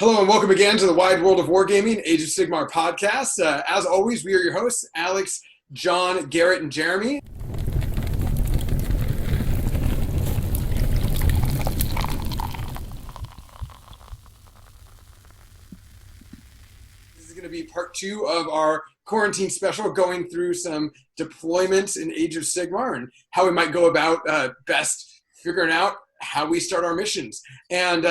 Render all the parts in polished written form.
Hello and welcome again to the Wide World of Wargaming, Age of Sigmar podcast. As always, we are your hosts, Alex, John, Garrett, and Jeremy. This is going to be part two of our quarantine special, going through some deployments in Age of Sigmar and how we might go about best figuring out how we start our missions. And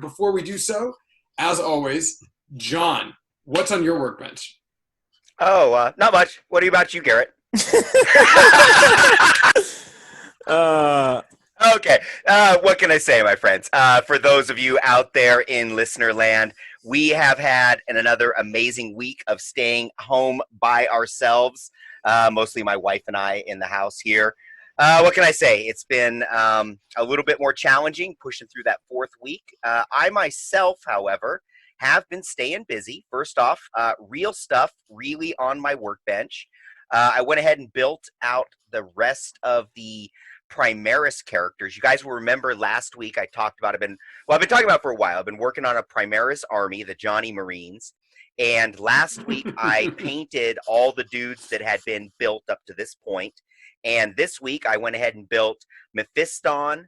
before we do so, as always, John, what's on your workbench? Not much. What about you, Garrett? Okay. What can I say, my friends? For those of you out there in listener land, we have had another amazing week of staying home by ourselves, mostly my wife and I in the house here. What can I say? It's been a little bit more challenging pushing through that fourth week. I myself, however, have been staying busy. First off, real stuff really on my workbench. I went ahead and built out the rest of the Primaris characters. You guys will remember last week I talked about, I've been talking about it for a while. I've been working on a Primaris army, the Johnny Marines. And last week I painted all the dudes that had been built up to this point. And this week I went ahead and built Mephiston,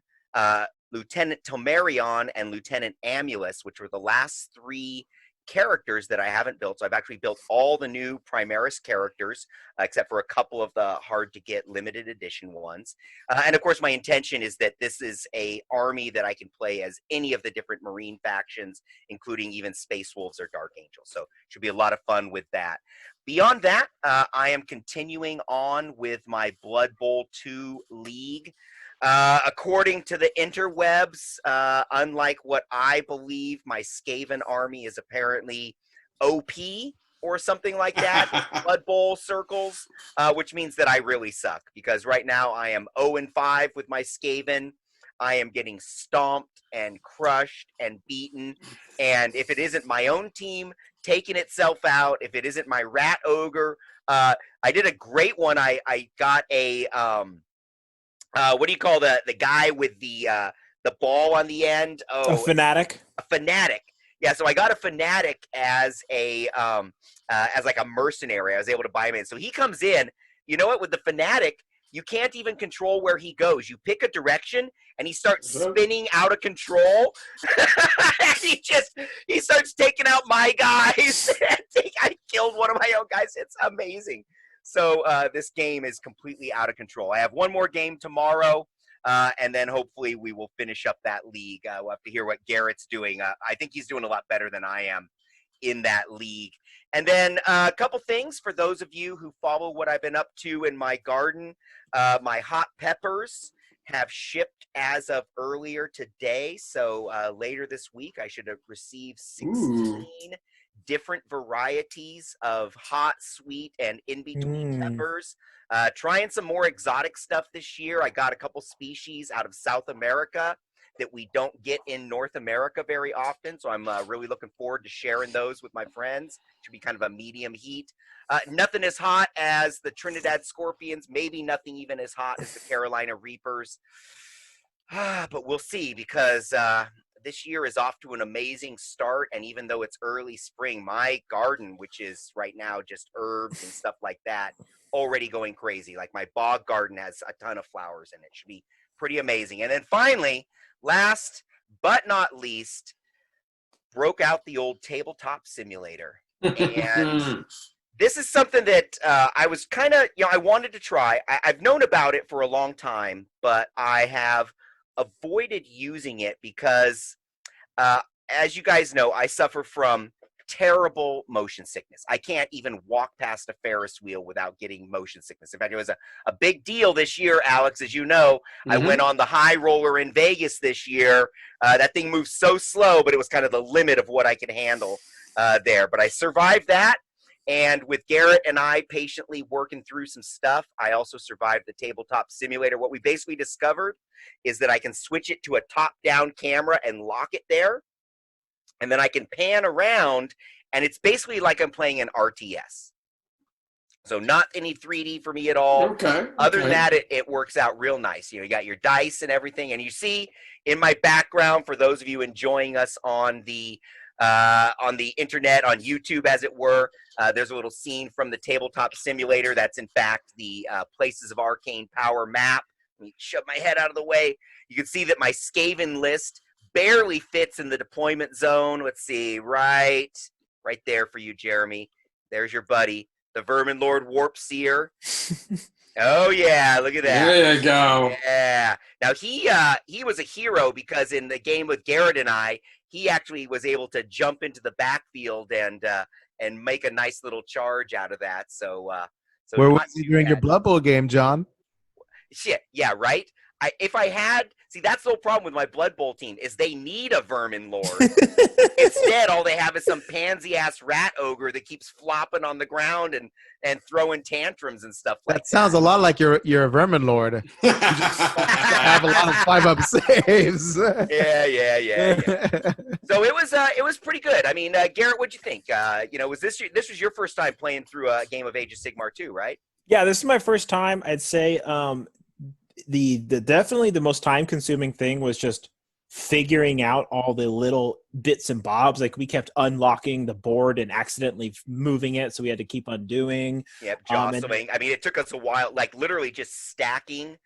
Lieutenant Tomerion, and Lieutenant Amulus, which were the last three characters that I haven't built. So I've actually built all the new Primaris characters, except for a couple of the hard-to-get limited edition ones. And of course, my intention is that this is a army that I can play as any of the different Marine factions, including even Space Wolves or Dark Angels. So it should be a lot of fun with that. Beyond that, I am continuing on with my Blood Bowl 2 League. According to the interwebs, unlike what I believe, my Skaven army is apparently OP or something like that. Blood Bowl circles, which means that I really suck, because right now I am 0-5 with my Skaven. I am getting stomped and crushed and beaten, and if it isn't my own team taking itself out, if it isn't my Rat Ogre, I did a great one. I got a what do you call the guy with the ball on the end? Oh, a fanatic. A fanatic. Yeah, so I got a fanatic as a as like a mercenary. I was able to buy him in. So he comes in. You know what? With the fanatic, you can't even control where he goes. You pick a direction, and he starts spinning out of control. And he starts taking out my guys. I killed one of my own guys. It's amazing. So this game is completely out of control. I have one more game tomorrow, and then hopefully we will finish up that league. We'll have to hear what Garrett's doing. I think he's doing a lot better than I am in that league. And then a couple things for those of you who follow what I've been up to in my garden. My hot peppers have shipped as of earlier today. So later this week, I should have received 16 different varieties of hot, sweet, and in-between peppers. Trying some more exotic stuff this year. I got a couple species out of South America that we don't get in North America very often, so I'm really looking forward to sharing those with my friends. Should be kind of a medium heat. Nothing as hot as the Trinidad Scorpions, maybe nothing even as hot as the Carolina Reapers. But we'll see, because this year is off to an amazing start, and even though it's early spring, my garden, which is right now just herbs and stuff like that, already going crazy. Like my bog garden has a ton of flowers in it. Should be pretty amazing. And then finally, last but not least, broke out the old tabletop simulator. And this is something that I was kind of, I wanted to try. I've known about it for a long time, but I have avoided using it because, as you guys know, I suffer from terrible motion sickness. I can't even walk past a Ferris wheel without getting motion sickness. In fact, it was a big deal this year, Alex, as you know. I went on the high roller in Vegas this year. That thing moved so slow, but it was kind of the limit of what I could handle there. But I survived that. And with Garrett and I patiently working through some stuff, I also survived the tabletop simulator. What we basically discovered is that I can switch it to a top-down camera and lock it there. And then I can pan around, and it's basically like I'm playing an RTS. So not any 3D for me at all. Okay. Other than that, it works out real nice. You got your dice and everything. And you see in my background, for those of you enjoying us on the on the internet, on YouTube, as it were. There's a little scene from the Tabletop Simulator that's, in fact, the Places of Arcane Power map. Let me shove my head out of the way. You can see that my Skaven list barely fits in the deployment zone. Let's see, right there for you, Jeremy. There's your buddy, the Vermin Lord Warp Seer. Oh yeah, look at that. There you go. Yeah. Now he was a hero because in the game with Garrett and I, he actually was able to jump into the backfield and make a nice little charge out of that. So where was he during your Blood Bowl game, John? Shit, yeah, right. That's the whole problem with my Blood Bowl team is they need a Vermin Lord. Instead, all they have is some pansy-ass rat ogre that keeps flopping on the ground and throwing tantrums and stuff like that. That sounds a lot like you're a Vermin Lord. You just have a lot of 5-up saves. Yeah. So it was pretty good. I mean, Garrett, what'd you think? This was your first time playing through a game of Age of Sigmar too, right? Yeah, this is my first time. I'd say the definitely the most time consuming thing was just figuring out all the little bits and bobs. Like we kept unlocking the board and accidentally moving it, so we had to keep undoing. Yep, jostling. I mean, it took us a while. Like literally just stacking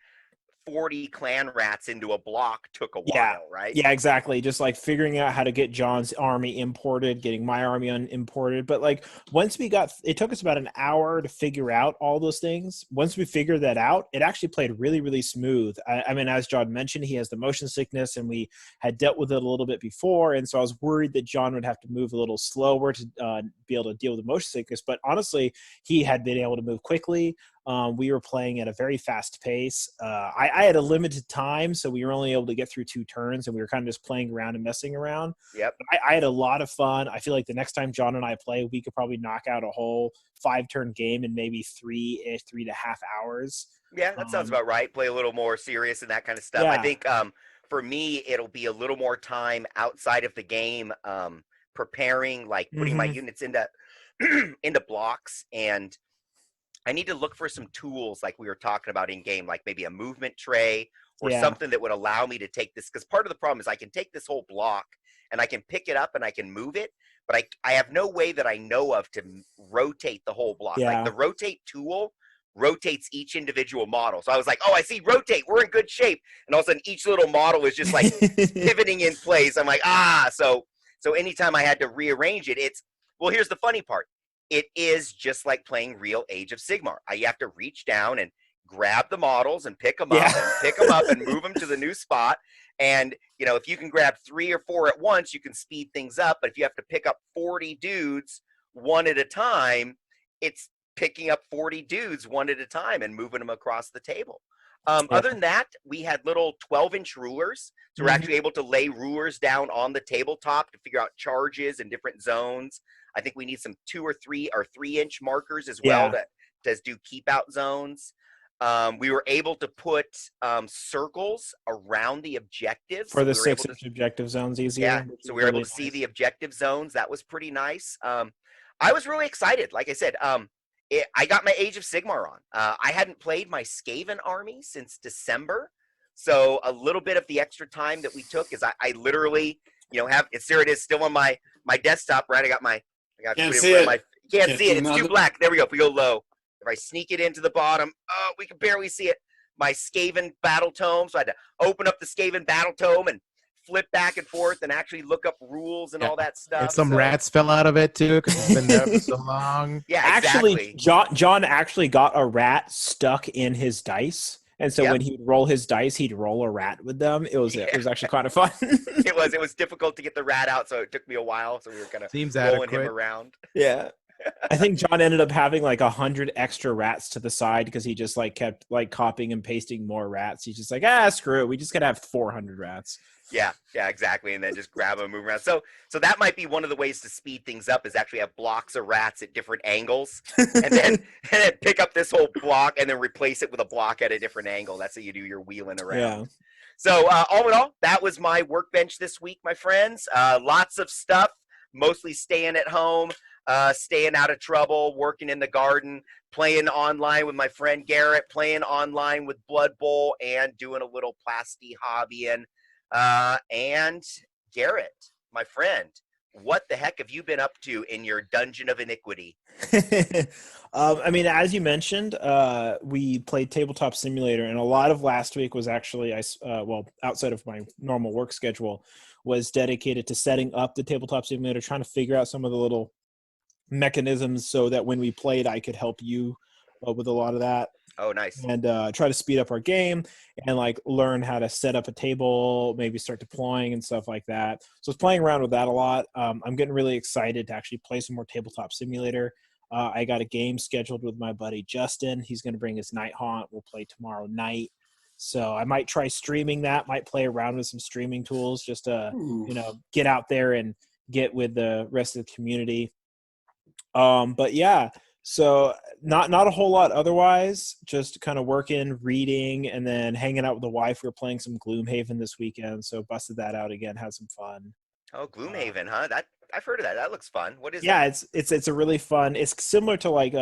40 clan rats into a block took a while, right? Yeah, exactly. Just like figuring out how to get John's army imported, getting my army imported. But like once it took us about an hour to figure out all those things. Once we figured that out, it actually played really, really smooth. I mean, as John mentioned, he has the motion sickness and we had dealt with it a little bit before. And so I was worried that John would have to move a little slower to be able to deal with the motion sickness. But honestly, he had been able to move quickly. We were playing at a very fast pace. I had a limited time, so we were only able to get through 2 turns, and we were kind of just playing around and messing around. Yep. I had a lot of fun. I feel like the next time John and I play, we could probably knock out a whole 5-turn game in maybe 3.5 hours. Yeah, that sounds about right. Play a little more serious and that kind of stuff. Yeah. I think for me, it'll be a little more time outside of the game, preparing, like putting my units into into blocks, and I need to look for some tools like we were talking about in game, like maybe a movement tray or something that would allow me to take this. Because part of the problem is I can take this whole block and I can pick it up and I can move it, but I have no way that I know of to rotate the whole block. Yeah. Like the rotate tool rotates each individual model. So I was like, oh, I see rotate. We're in good shape. And all of a sudden each little model is just like pivoting in place. I'm like, so anytime I had to rearrange it, here's the funny part. It is just like playing real Age of Sigmar. You have to reach down and grab the models and pick them up and move them to the new spot. And, if you can grab 3 or 4 at once, you can speed things up. But if you have to pick up 40 dudes one at a time, it's picking up 40 dudes one at a time and moving them across the table. Other than that, we had little 12-inch rulers. So we're actually able to lay rulers down on the tabletop to figure out charges in different zones. I think we need some 2 or 3-inch markers as well to do keep out zones. We were able to put circles around the objectives. For the 6-inch objective zones easier. Yeah, so we were able to see the objective zones. That was pretty nice. I was really excited. Like I said, I got my Age of Sigmar on. I hadn't played my Skaven army since December. So a little bit of the extra time that we took is I literally, there it is still on my desktop, right? Can't see it. Can't see it. It's too black. There we go. If we go low. If I sneak it into the bottom, we can barely see it. My Skaven battle tome. So I had to open up the Skaven battle tome and flip back and forth and actually look up rules and all that stuff. And some rats fell out of it too because it's been there for so long. Yeah, exactly. Actually, John actually got a rat stuck in his dice. And so when he'd roll his dice, he'd roll a rat with them. It was actually kind of fun. It was difficult to get the rat out, so it took me a while. So we were kind of rolling him around. Yeah. I think John ended up having like 100 extra rats to the side because he just like kept like copying and pasting more rats. He's just like, screw it. We just got to have 400 rats. Yeah, exactly. And then just grab them and move around. So that might be one of the ways to speed things up is actually have blocks of rats at different angles and then pick up this whole block and then replace it with a block at a different angle. That's how you do your wheeling around. Yeah. So all in all, that was my workbench this week, my friends. Lots of stuff, mostly staying at home, staying out of trouble, working in the garden, playing online with my friend Garrett, playing online with Blood Bowl, and doing a little plasty hobbying. And Garrett, my friend, what the heck have you been up to in your dungeon of iniquity? I mean, as you mentioned, we played Tabletop Simulator, and a lot of last week was actually, well, outside of my normal work schedule, was dedicated to setting up the Tabletop Simulator, trying to figure out some of the little mechanisms so that when we played, I could help you with a lot of that. Oh, nice. And try to speed up our game and like learn how to set up a table, maybe start deploying and stuff like that. So I was playing around with that a lot. I'm getting really excited to actually play some more Tabletop Simulator. I got a game scheduled with my buddy Justin. He's going to bring his Night Haunt. We'll play tomorrow night. So I might try streaming that, might play around with some streaming tools just to, get out there and get with the rest of the community. But yeah, so not a whole lot otherwise, just kind of working, reading, and then hanging out with the wife. We're playing some Gloomhaven this weekend, so busted that out again, had some fun. Oh, Gloomhaven, huh? That I've heard of that. That looks fun. What is that? It's a really fun. It's similar to like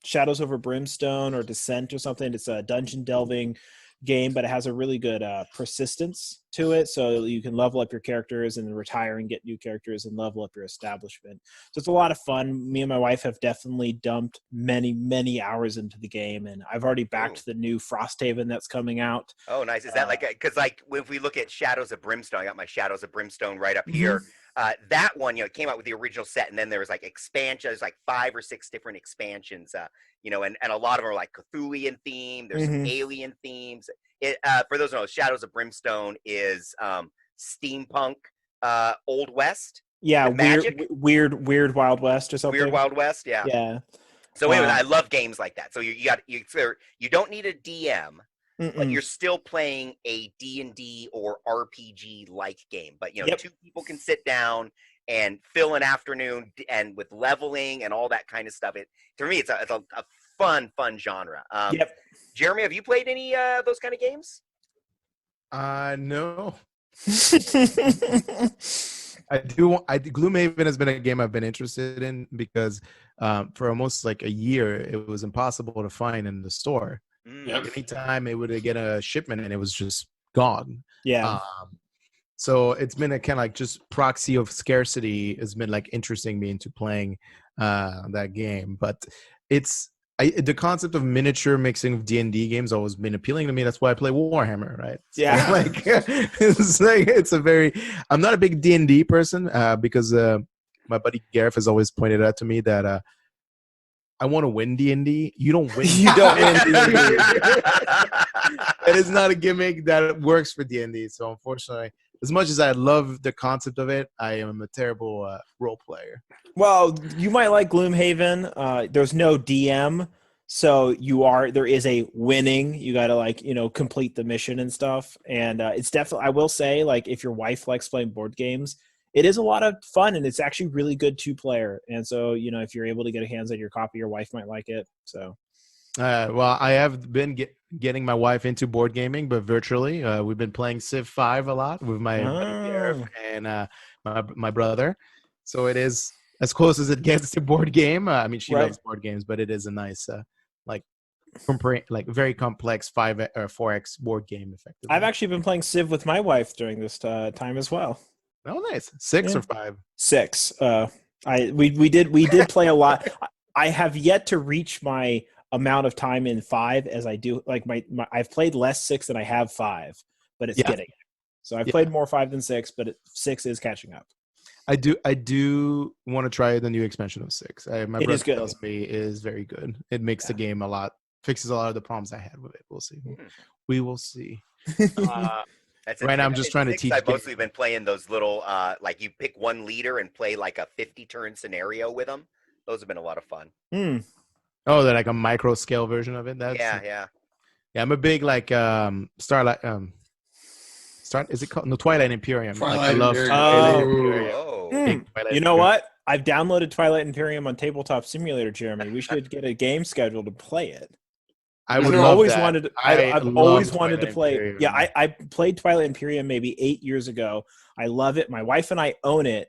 Shadows Over Brimstone or Descent or something. It's a dungeon delving game, but it has a really good persistence to it, so you can level up your characters and then retire and get new characters and level up your establishment. So it's a lot of fun. Me and my wife have definitely dumped many hours into the game, and I've already backed the new Frosthaven that's coming out. Oh, nice. Is that because like if we look at Shadows of Brimstone, I got my Shadows of Brimstone right up here. That one, it came out with the original set, and then there was like expansion. There's like 5 or 6 different expansions, and a lot of them are like Cthulhian themed. There's some alien themes. For those who know, Shadows of Brimstone is steampunk, Old West. Yeah, magic. Weird Wild West or something. Weird Wild West, yeah. Yeah. So anyway, I love games like that. So you don't need a DM. But you're still playing a D&D or RPG like game. But 2 people can sit down and fill an afternoon and with leveling and all that kind of stuff. To me, it's a fun genre. Jeremy, have you played any those kind of games? No. Gloomhaven has been a game I've been interested in because for almost like a year, it was impossible to find in the store. Anytime it would get a shipment and it was just gone. So it's been a kind of like just proxy of scarcity has been like interesting me into playing that game. But the concept of miniature mixing of D&D games always been appealing to me. That's why I play Warhammer, right? I'm not a big D&D person because my buddy Gareth has always pointed out to me that I want to win D&D. You don't win. You don't win D&D. It is not a gimmick that works for D&D. So unfortunately, as much as I love the concept of it, I am a terrible role player. Well, you might like Gloomhaven. There's no DM, so there is a winning. You got to complete the mission and stuff. And it's definitely, I will say, like if your wife likes playing board games, it is a lot of fun, and it's actually really good 2-player. And so, if you're able to get a hands on your copy, your wife might like it. So, well, I have been getting my wife into board gaming, but virtually. We've been playing Civ 5 a lot with my buddy Gareth and my brother. So it is as close as it gets to board game. I mean, she loves board games, but it is a nice, very complex 5 or 4X board game. Effectively, I've actually been playing Civ with my wife during this time as well. Oh, nice. 6 or 5? 6. We did play a lot. I have yet to reach my amount of time in 5 as I do. Like I've played less 6 than I have 5, but it's getting. So I've played more 5 than 6, but 6 is catching up. I do want to try the new expansion of 6. My brother tells me it is very good. It makes the game fixes a lot of the problems I had with it. We'll see. We will see. Right now, I'm just trying to teach. I've mostly been playing those little, like you pick one leader and play like a 50-turn scenario with them. Those have been a lot of fun. Oh, they're like a micro scale version of it. Yeah. I'm a big Starlight. Is it called Twilight Imperium? I love Twilight Imperium. You know what? I've downloaded Twilight Imperium on Tabletop Simulator, Jeremy. We should get a game scheduled to play it. I would always wanted. I've always wanted to play. Imperium. Yeah, I played Twilight Imperium maybe 8 years ago. I love it. My wife and I own it,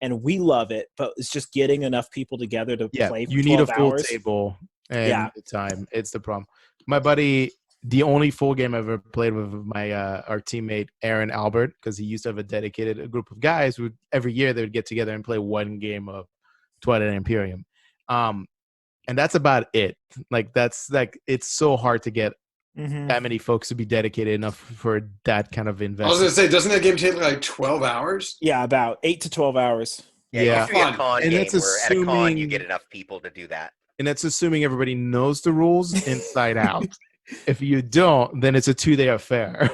and we love it. But it's just getting enough people together to play. For you need a full hours. table and the time. It's the problem. My buddy the only full game I've ever played with my our teammate Aaron Albert, because he used to have a group of guys who every year they would get together and play one game of Twilight Imperium. And that's about it. Like that's like it's so hard to get that many folks to be dedicated enough for that kind of investment. I was gonna say, doesn't that game take like 12 hours? Yeah, about 8 to 12 hours. Yeah, usually a con and game that's where at a con you assuming- get enough people to do that. And that's assuming everybody knows the rules inside out. If you don't, then it's a 2-day affair.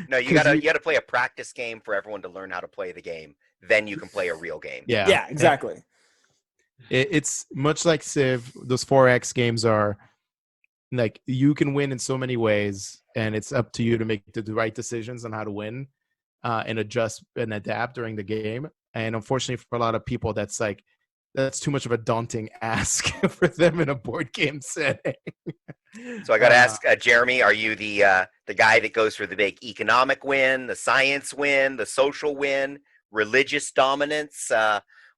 No, you gotta play a practice game for everyone to learn how to play the game. Then you can play a real game. Yeah, exactly. It's much like Civ. Those 4X games are like you can win in so many ways, and it's up to you to make the right decisions on how to win and adjust and adapt during the game. And unfortunately, for a lot of people, that's too much of a daunting ask for them in a board game setting. So I got to ask, Jeremy, are you the guy that goes for the big economic win, the science win, the social win, religious dominance?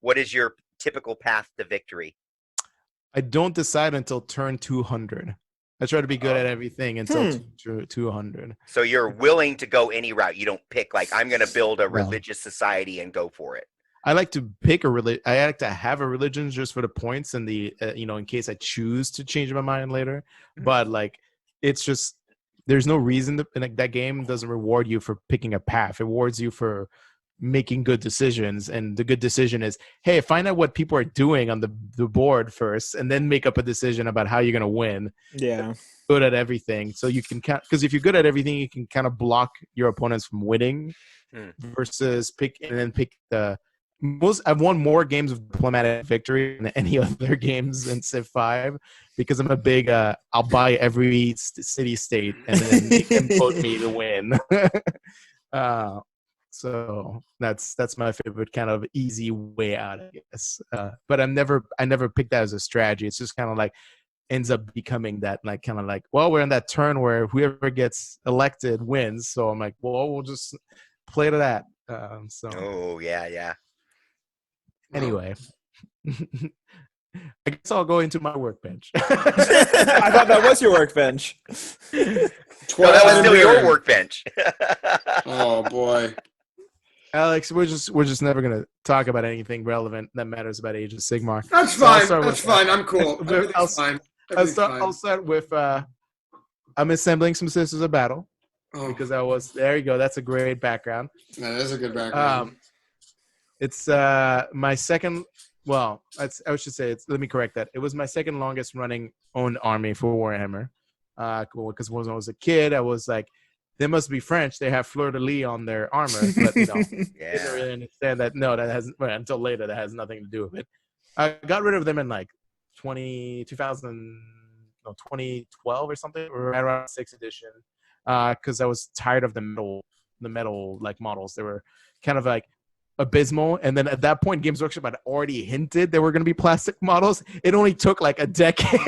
What is your typical path to victory? I don't decide until turn 200. I try to be good at everything until 200. So you're willing to go any route. You don't pick like, I'm going to build a religious society and go for it. I like to pick a religion. I like to have a religion just for the points and the in case I choose to change my mind later. But like, it's just there's no reason to, like, that game doesn't reward you for picking a path. It rewards you for making good decisions, and the good decision is, hey, find out what people are doing on the board first, and then make up a decision about how you're gonna win. Yeah, good at everything, so you can count. Because if you're good at everything, you can kind of block your opponents from winning. Versus pick the most. I've won more games of diplomatic victory than any other games in Civ 5 because I'm a big. I'll buy every city state and then they can vote me to win. So that's my favorite kind of easy way out, I guess. But I never picked that as a strategy. It's just kind of like ends up becoming that, like, kind of like, well, we're in that turn where whoever gets elected wins. So I'm like, well, we'll just play to that. Oh yeah. Anyway, I guess I'll go into my workbench. I thought that was your workbench. No, that was still your workbench. Oh boy. Alex, we're just never gonna talk about anything relevant that matters about Age of Sigmar. That's fine. That's fine. I'm cool. Everything's fine. I'll start with I'm assembling some Sisters of Battle because there you go. That's a great background. That is a good background. It's my second. Well, I should say let me correct that. It was my second longest running owned army for Warhammer. Because when I was a kid, I was like, they must be French. They have fleur-de-lis on their armor. But didn't really understand that. No, that has until later. That has nothing to do with it. I got rid of them in like 2012 or something, or right around 6th edition, because I was tired of the metal like models. They were kind of like abysmal. And then at that point, Games Workshop had already hinted there were going to be plastic models. It only took like a decade.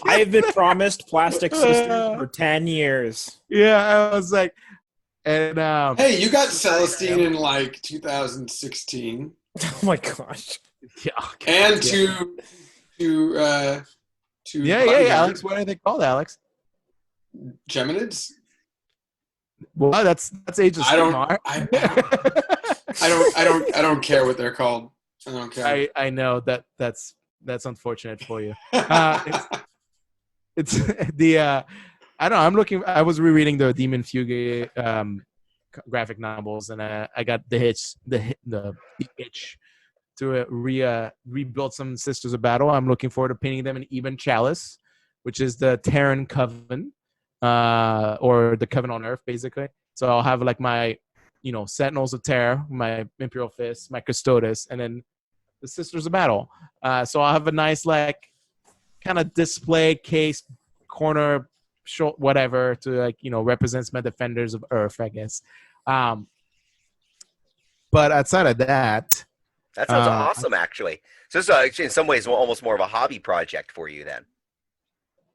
I've been promised plastic sisters for 10 years. Yeah, I was like, and hey, you got Celestine in like 2016. Oh my gosh. Yeah, and to Alex, what are they called, Alex? Geminids? Well, that's Age of Sigmar. I don't care what they're called. I don't care. I know that's unfortunate for you. It's the I don't know. I was rereading the Demon Fugue graphic novels, and I got the itch to rebuild some Sisters of Battle. I'm looking forward to painting them in Even Chalice, which is the Terran Coven, or the Coven on Earth, basically. So I'll have like my, Sentinels of Terror, my Imperial Fist, my Custodes, and then the Sisters of Battle. So I'll have a nice, like, kind of display case, corner, short, whatever, to, like, represents my Defenders of Earth, I guess. But outside of that, that sounds awesome, actually. So this is actually in some ways almost more of a hobby project for you then.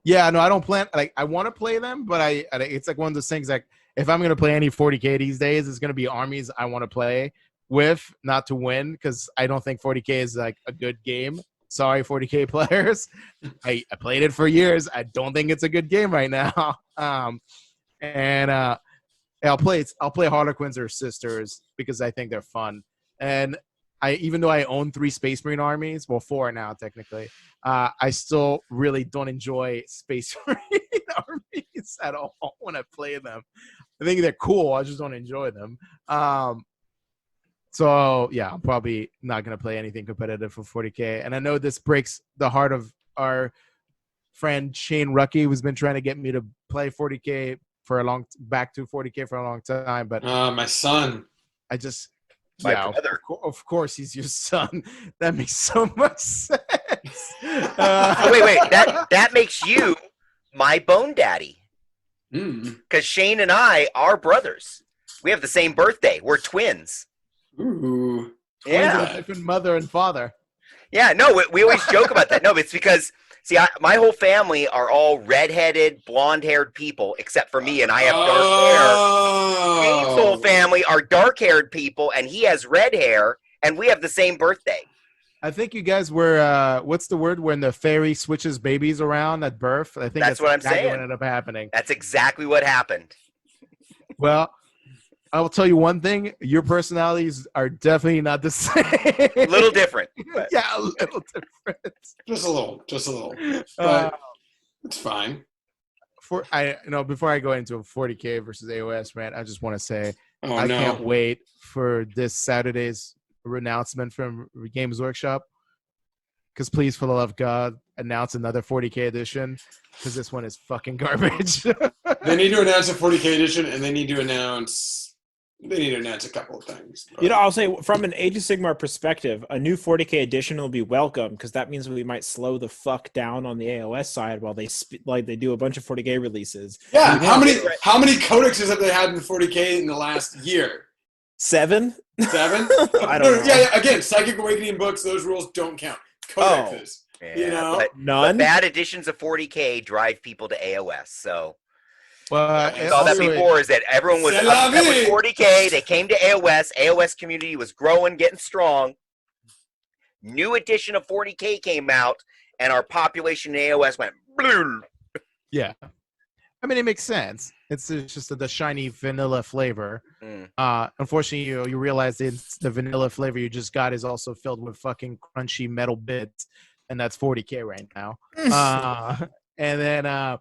Yeah, no, I don't plan. Like, I want to play them, but it's like one of those things. Like, if I'm gonna play any 40K these days, it's gonna be armies I want to play with, not to win, because I don't think 40K is like a good game. Sorry, 40K players. I played it for years. I don't think it's a good game right now. And I'll play Harlequins or Sisters because I think they're fun. And even though I own 3 Space Marine armies, well, 4 now technically, I still really don't enjoy Space Marine armies at all when I play them. I think they're cool. I just don't enjoy them. So yeah, I'm probably not gonna play anything competitive for 40K. And I know this breaks the heart of our friend Shane Rucky, who's been trying to get me to play 40K back to 40K for a long time. But my son. I just My brother. Of course he's your son. That makes so much sense. Wait. That makes you my bone daddy. Because Shane and I are brothers. We have the same birthday. We're twins. Ooh. Yeah. Different mother and father. Yeah, no, we always joke about that. No, but it's because, see, my whole family are all redheaded, blonde-haired people, except for me, and I have dark hair. Shane's whole family are dark-haired people, and he has red hair, and we have the same birthday. I think you guys were, what's the word when the fairy switches babies around at birth? I think that's what I'm saying. What ended up happening. That's exactly what happened. Well, I will tell you one thing. Your personalities are definitely not the same. A little different. But. Yeah, a little different. Just a little. But it's fine. Before I go into a 40K versus AOS rant, I just want to say I can't wait for this Saturday's announcement from Games Workshop. Because please, for the love of God, announce another 40K edition. Because this one is fucking garbage. They need to announce a 40K edition, and they need to announce a couple of things. But. I'll say from an Age of Sigmar perspective, a new 40K edition will be welcome because that means we might slow the fuck down on the AOS side while they do a bunch of 40K releases. Yeah, how many codexes have they had in 40K in the last year? 7? 7? I don't know. Yeah, again, Psychic Awakening books, those rules don't count. Codexes. Yeah, But none. But bad editions of 40K drive people to AOS, so. Well, we saw that before is that everyone was upset with 40K. They came to AOS. AOS community was growing, getting strong. New edition of 40K came out, and our population in AOS went blue. Yeah. I mean, it makes sense. It's just the shiny vanilla flavor. Unfortunately, you realize the vanilla flavor you just got is also filled with fucking crunchy metal bits, and that's 40K right now. And then,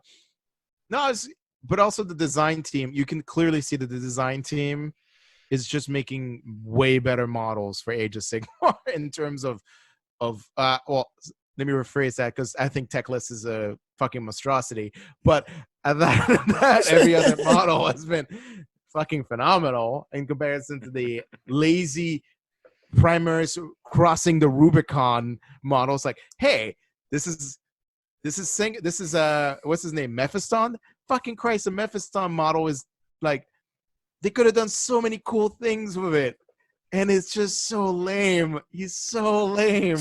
but also the design team. You can clearly see that the design team is just making way better models for Age of Sigmar in terms of well, let me rephrase that because I think Techless is a fucking monstrosity. But that every other model has been fucking phenomenal in comparison to the lazy Primaris crossing the Rubicon models. Like, hey, this is what's his name? Mephiston? Fucking Christ, the Mephiston model is like, they could have done so many cool things with it. And it's just so lame. He's so lame.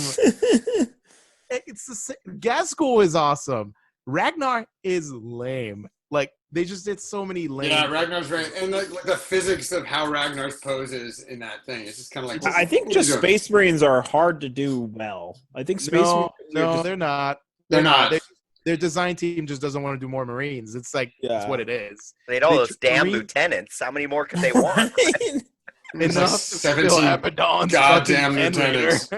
It's the same. Gaskell is awesome. Ragnar is lame. Like, they just did so many lame. Yeah, Ragnar's very, and like the physics of how Ragnar's poses in that thing. It's just kind of like. I think just Space Marines are hard to do well. I think Space Marines. No, they're not. They're not. Their design team just doesn't want to do more Marines. It's like, that's what it is. They had all those damn lieutenants. How many more could they want? Enough like to 17 fill Abaddon's goddamn lieutenants.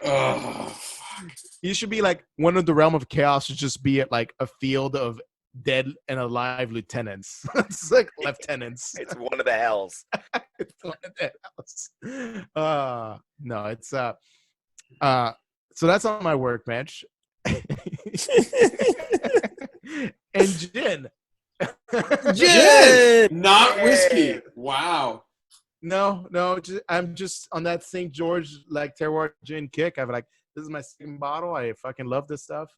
Oh, fuck. You should be like, one of the Realm of Chaos should just be like a field of dead and alive lieutenants. It's like lieutenants. It's one of the hells. It's one of the hells. No, it's so that's on my workbench. And gin. Gin, not whiskey. Wow. No, I'm just on that St. George like terroir gin kick. I'm like, this is my second bottle. I fucking love this stuff.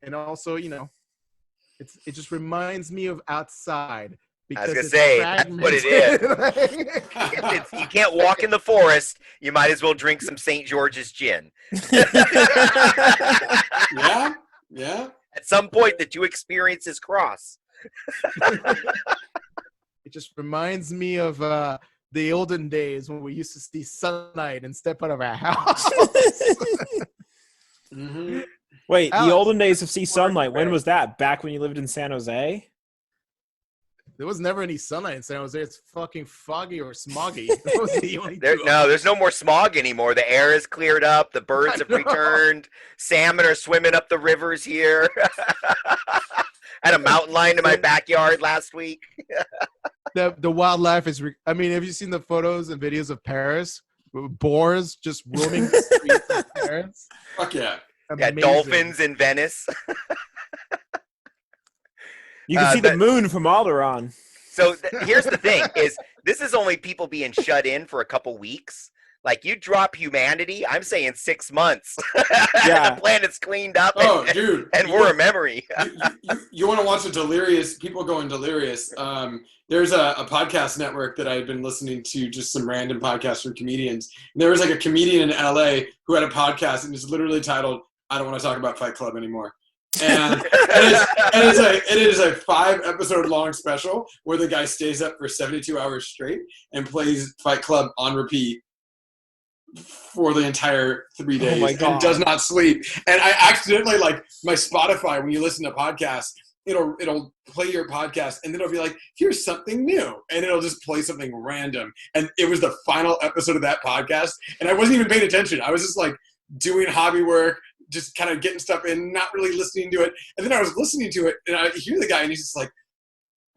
And also, it just reminds me of outside. I was gonna say that's what it is. You can't walk in the forest. You might as well drink some St. George's gin. Yeah. At some point, the two experiences cross. It just reminds me of the olden days when we used to see sunlight and step out of our house. Mm-hmm. Wait, the Alex, olden days of Sea Sunlight, when was that? Back when you lived in San Jose? There was never any sunlight in San Jose. It's fucking foggy or smoggy. That was the only two There's no more smog anymore. The air is cleared up. The birds have returned. Salmon are swimming up the rivers here. I had a mountain lion in my backyard last week. The wildlife is. I mean, have you seen the photos and videos of Paris? Boars just roaming the streets of Paris. Fuck yeah. Yeah, Amazing. dolphins in Venice. You can see the moon from Alderaan. So here's the thing: is this is only people being shut in for a couple weeks. Like, you drop humanity, I'm saying 6 months. Yeah. The planet's cleaned up. Dude, and we're a memory. you want to watch a delirious? People going delirious. There's a podcast network that I've been listening to, just some random podcasts from comedians. And there was like a comedian in LA who had a podcast, and it's literally titled "I Don't Want to Talk About Fight Club Anymore." And it is a 5-episode long special where the guy stays up for 72 hours straight and plays Fight Club on repeat for the entire 3 days and does not sleep. And I accidentally, like, my Spotify, when you listen to podcasts, it'll play your podcast and then it'll be like, here's something new, and it'll just play something random. And it was the final episode of that podcast, and I wasn't even paying attention. I was just like doing hobby work, just kind of getting stuff in, not really listening to it. And then I was listening to it, and I hear the guy, and he's just like,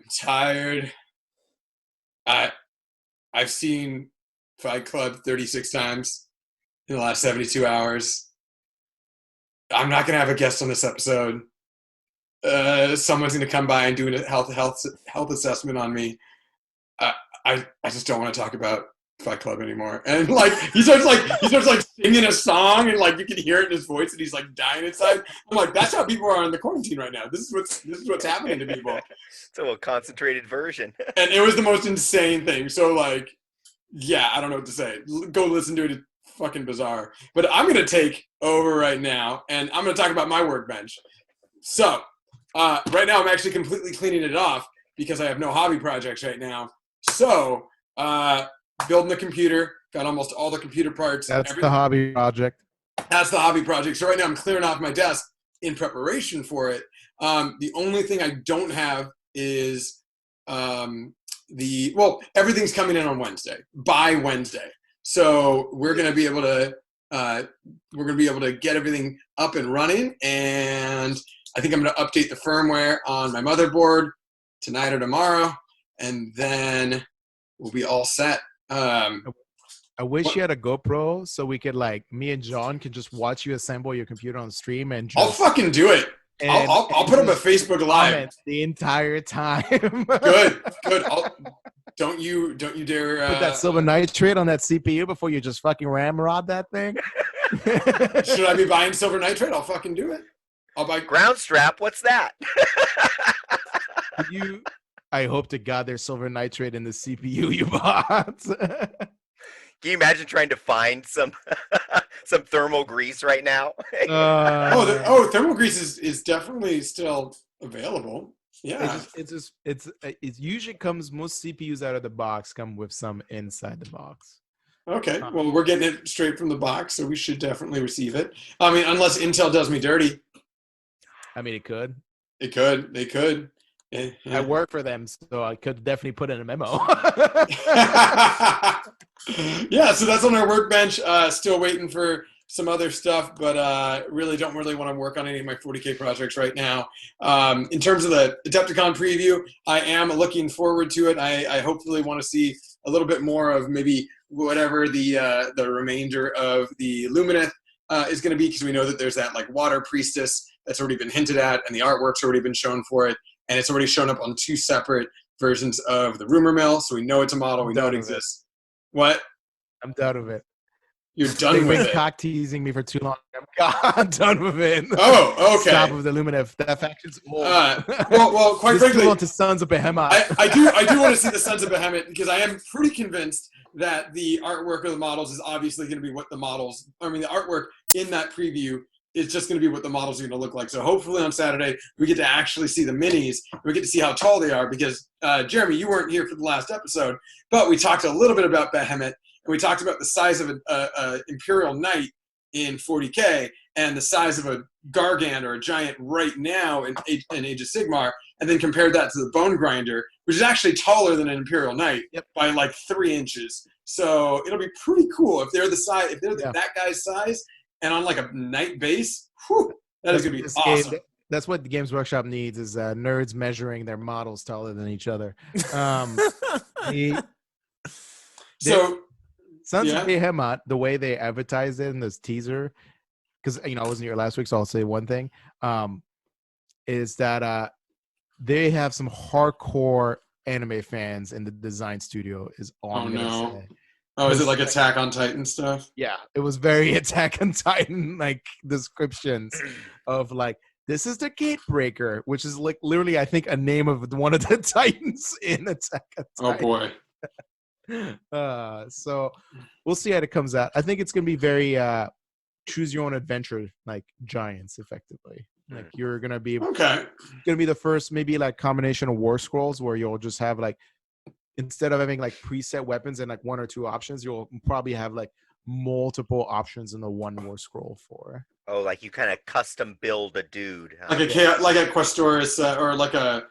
I'm tired. I've seen Fight Club 36 times in the last 72 hours. I'm not going to have a guest on this episode. Someone's going to come by and do a health assessment on me. I just don't want to talk about Fight Club anymore. And like he starts singing a song, and like you can hear it in his voice, and he's like dying inside. I'm like, that's how people are in the quarantine right now. This is what's happening to people. It's a little concentrated version. And it was the most insane thing. So like, yeah, I don't know what to say. Go listen to it. It's fucking bizarre. But I'm gonna take over right now, and I'm gonna talk about my workbench. So right now I'm actually completely cleaning it off because I have no hobby projects right now. So building the computer, got almost all the computer parts. That's the hobby project. That's the hobby project. So right now I'm clearing off my desk in preparation for it. The only thing I don't have is everything's coming in on Wednesday, by Wednesday. So we're gonna be able to get everything up and running, and I think I'm gonna update the firmware on my motherboard tonight or tomorrow, and then we'll be all set. I wish you had a GoPro so we could, like, me and John could just watch you assemble your computer on stream and just, I'll fucking do it. I'll put up a Facebook Live the entire time. Good. Don't you dare put that silver nitrate on that CPU before you just fucking ramrod that thing. Should I be buying silver nitrate? I'll fucking do it. I'll buy ground strap. What's that? I hope to God there's silver nitrate in the CPU you bought. Can you imagine trying to find some thermal grease right now? Thermal grease is definitely still available. Yeah, it usually comes. Most CPUs out of the box come with some inside the box. Okay, well, we're getting it straight from the box, so we should definitely receive it. I mean, unless Intel does me dirty. I mean, it could. They could. Yeah. I work for them, so I could definitely put in a memo. Yeah, so that's on our workbench. Still waiting for some other stuff, but don't really want to work on any of my 40K projects right now. In terms of the Adepticon preview, I am looking forward to it. I hopefully want to see a little bit more of maybe whatever the remainder of the Lumineth is going to be, because we know that there's that like water priestess that's already been hinted at, and the artwork's already been shown for it. And it's already shown up on 2 separate versions of the rumor mill, so we know it's a model. We know it exists. What? I'm done with it. You're done with it. They've been cock teasing me for too long. I'm done with it. Oh, okay. Stop with the Lumineth. That faction's old. Well, quite frankly, on to Sons of Behemoth. I do want to see the Sons of Behemoth, because I am pretty convinced that the artwork of the models is obviously going to be what the models. I mean, the artwork in that preview is just going to be what the models are going to look like. So hopefully on Saturday we get to actually see the minis. We get to see how tall they are, because Jeremy, you weren't here for the last episode, but we talked a little bit about Behemoth, and we talked about the size of an Imperial Knight in 40K and the size of a Gargant or a giant right now in Age of Sigmar, and then compared that to the Bone Grinder, which is actually taller than an Imperial Knight by like 3 inches. So it'll be pretty cool if they're the size, if they're that guy's size, and on like a Knight base. Whew, that is gonna be awesome. That's what the Games Workshop needs, is nerds measuring their models taller than each other. Sons of Behemoth, the way they advertised it in this teaser, because I wasn't here last week, so I'll say one thing, is that they have some hardcore anime fans in the design studio. Is all I'm gonna say. Oh, is it like Attack on Titan stuff? Yeah, it was very Attack on Titan like descriptions of like, this is the Gatebreaker, which is like literally, I think, a name of one of the Titans in Attack on Titan. Oh boy. So we'll see how it comes out. I think it's gonna be very choose your own adventure, like giants, effectively. Like you're gonna be gonna be the first maybe like combination of War Scrolls where you'll just have like, instead of having like preset weapons and like 1 or 2 options, you'll probably have like multiple options in the one War Scroll for. Oh, like you kind of custom build a dude, huh? like a Questoris or like a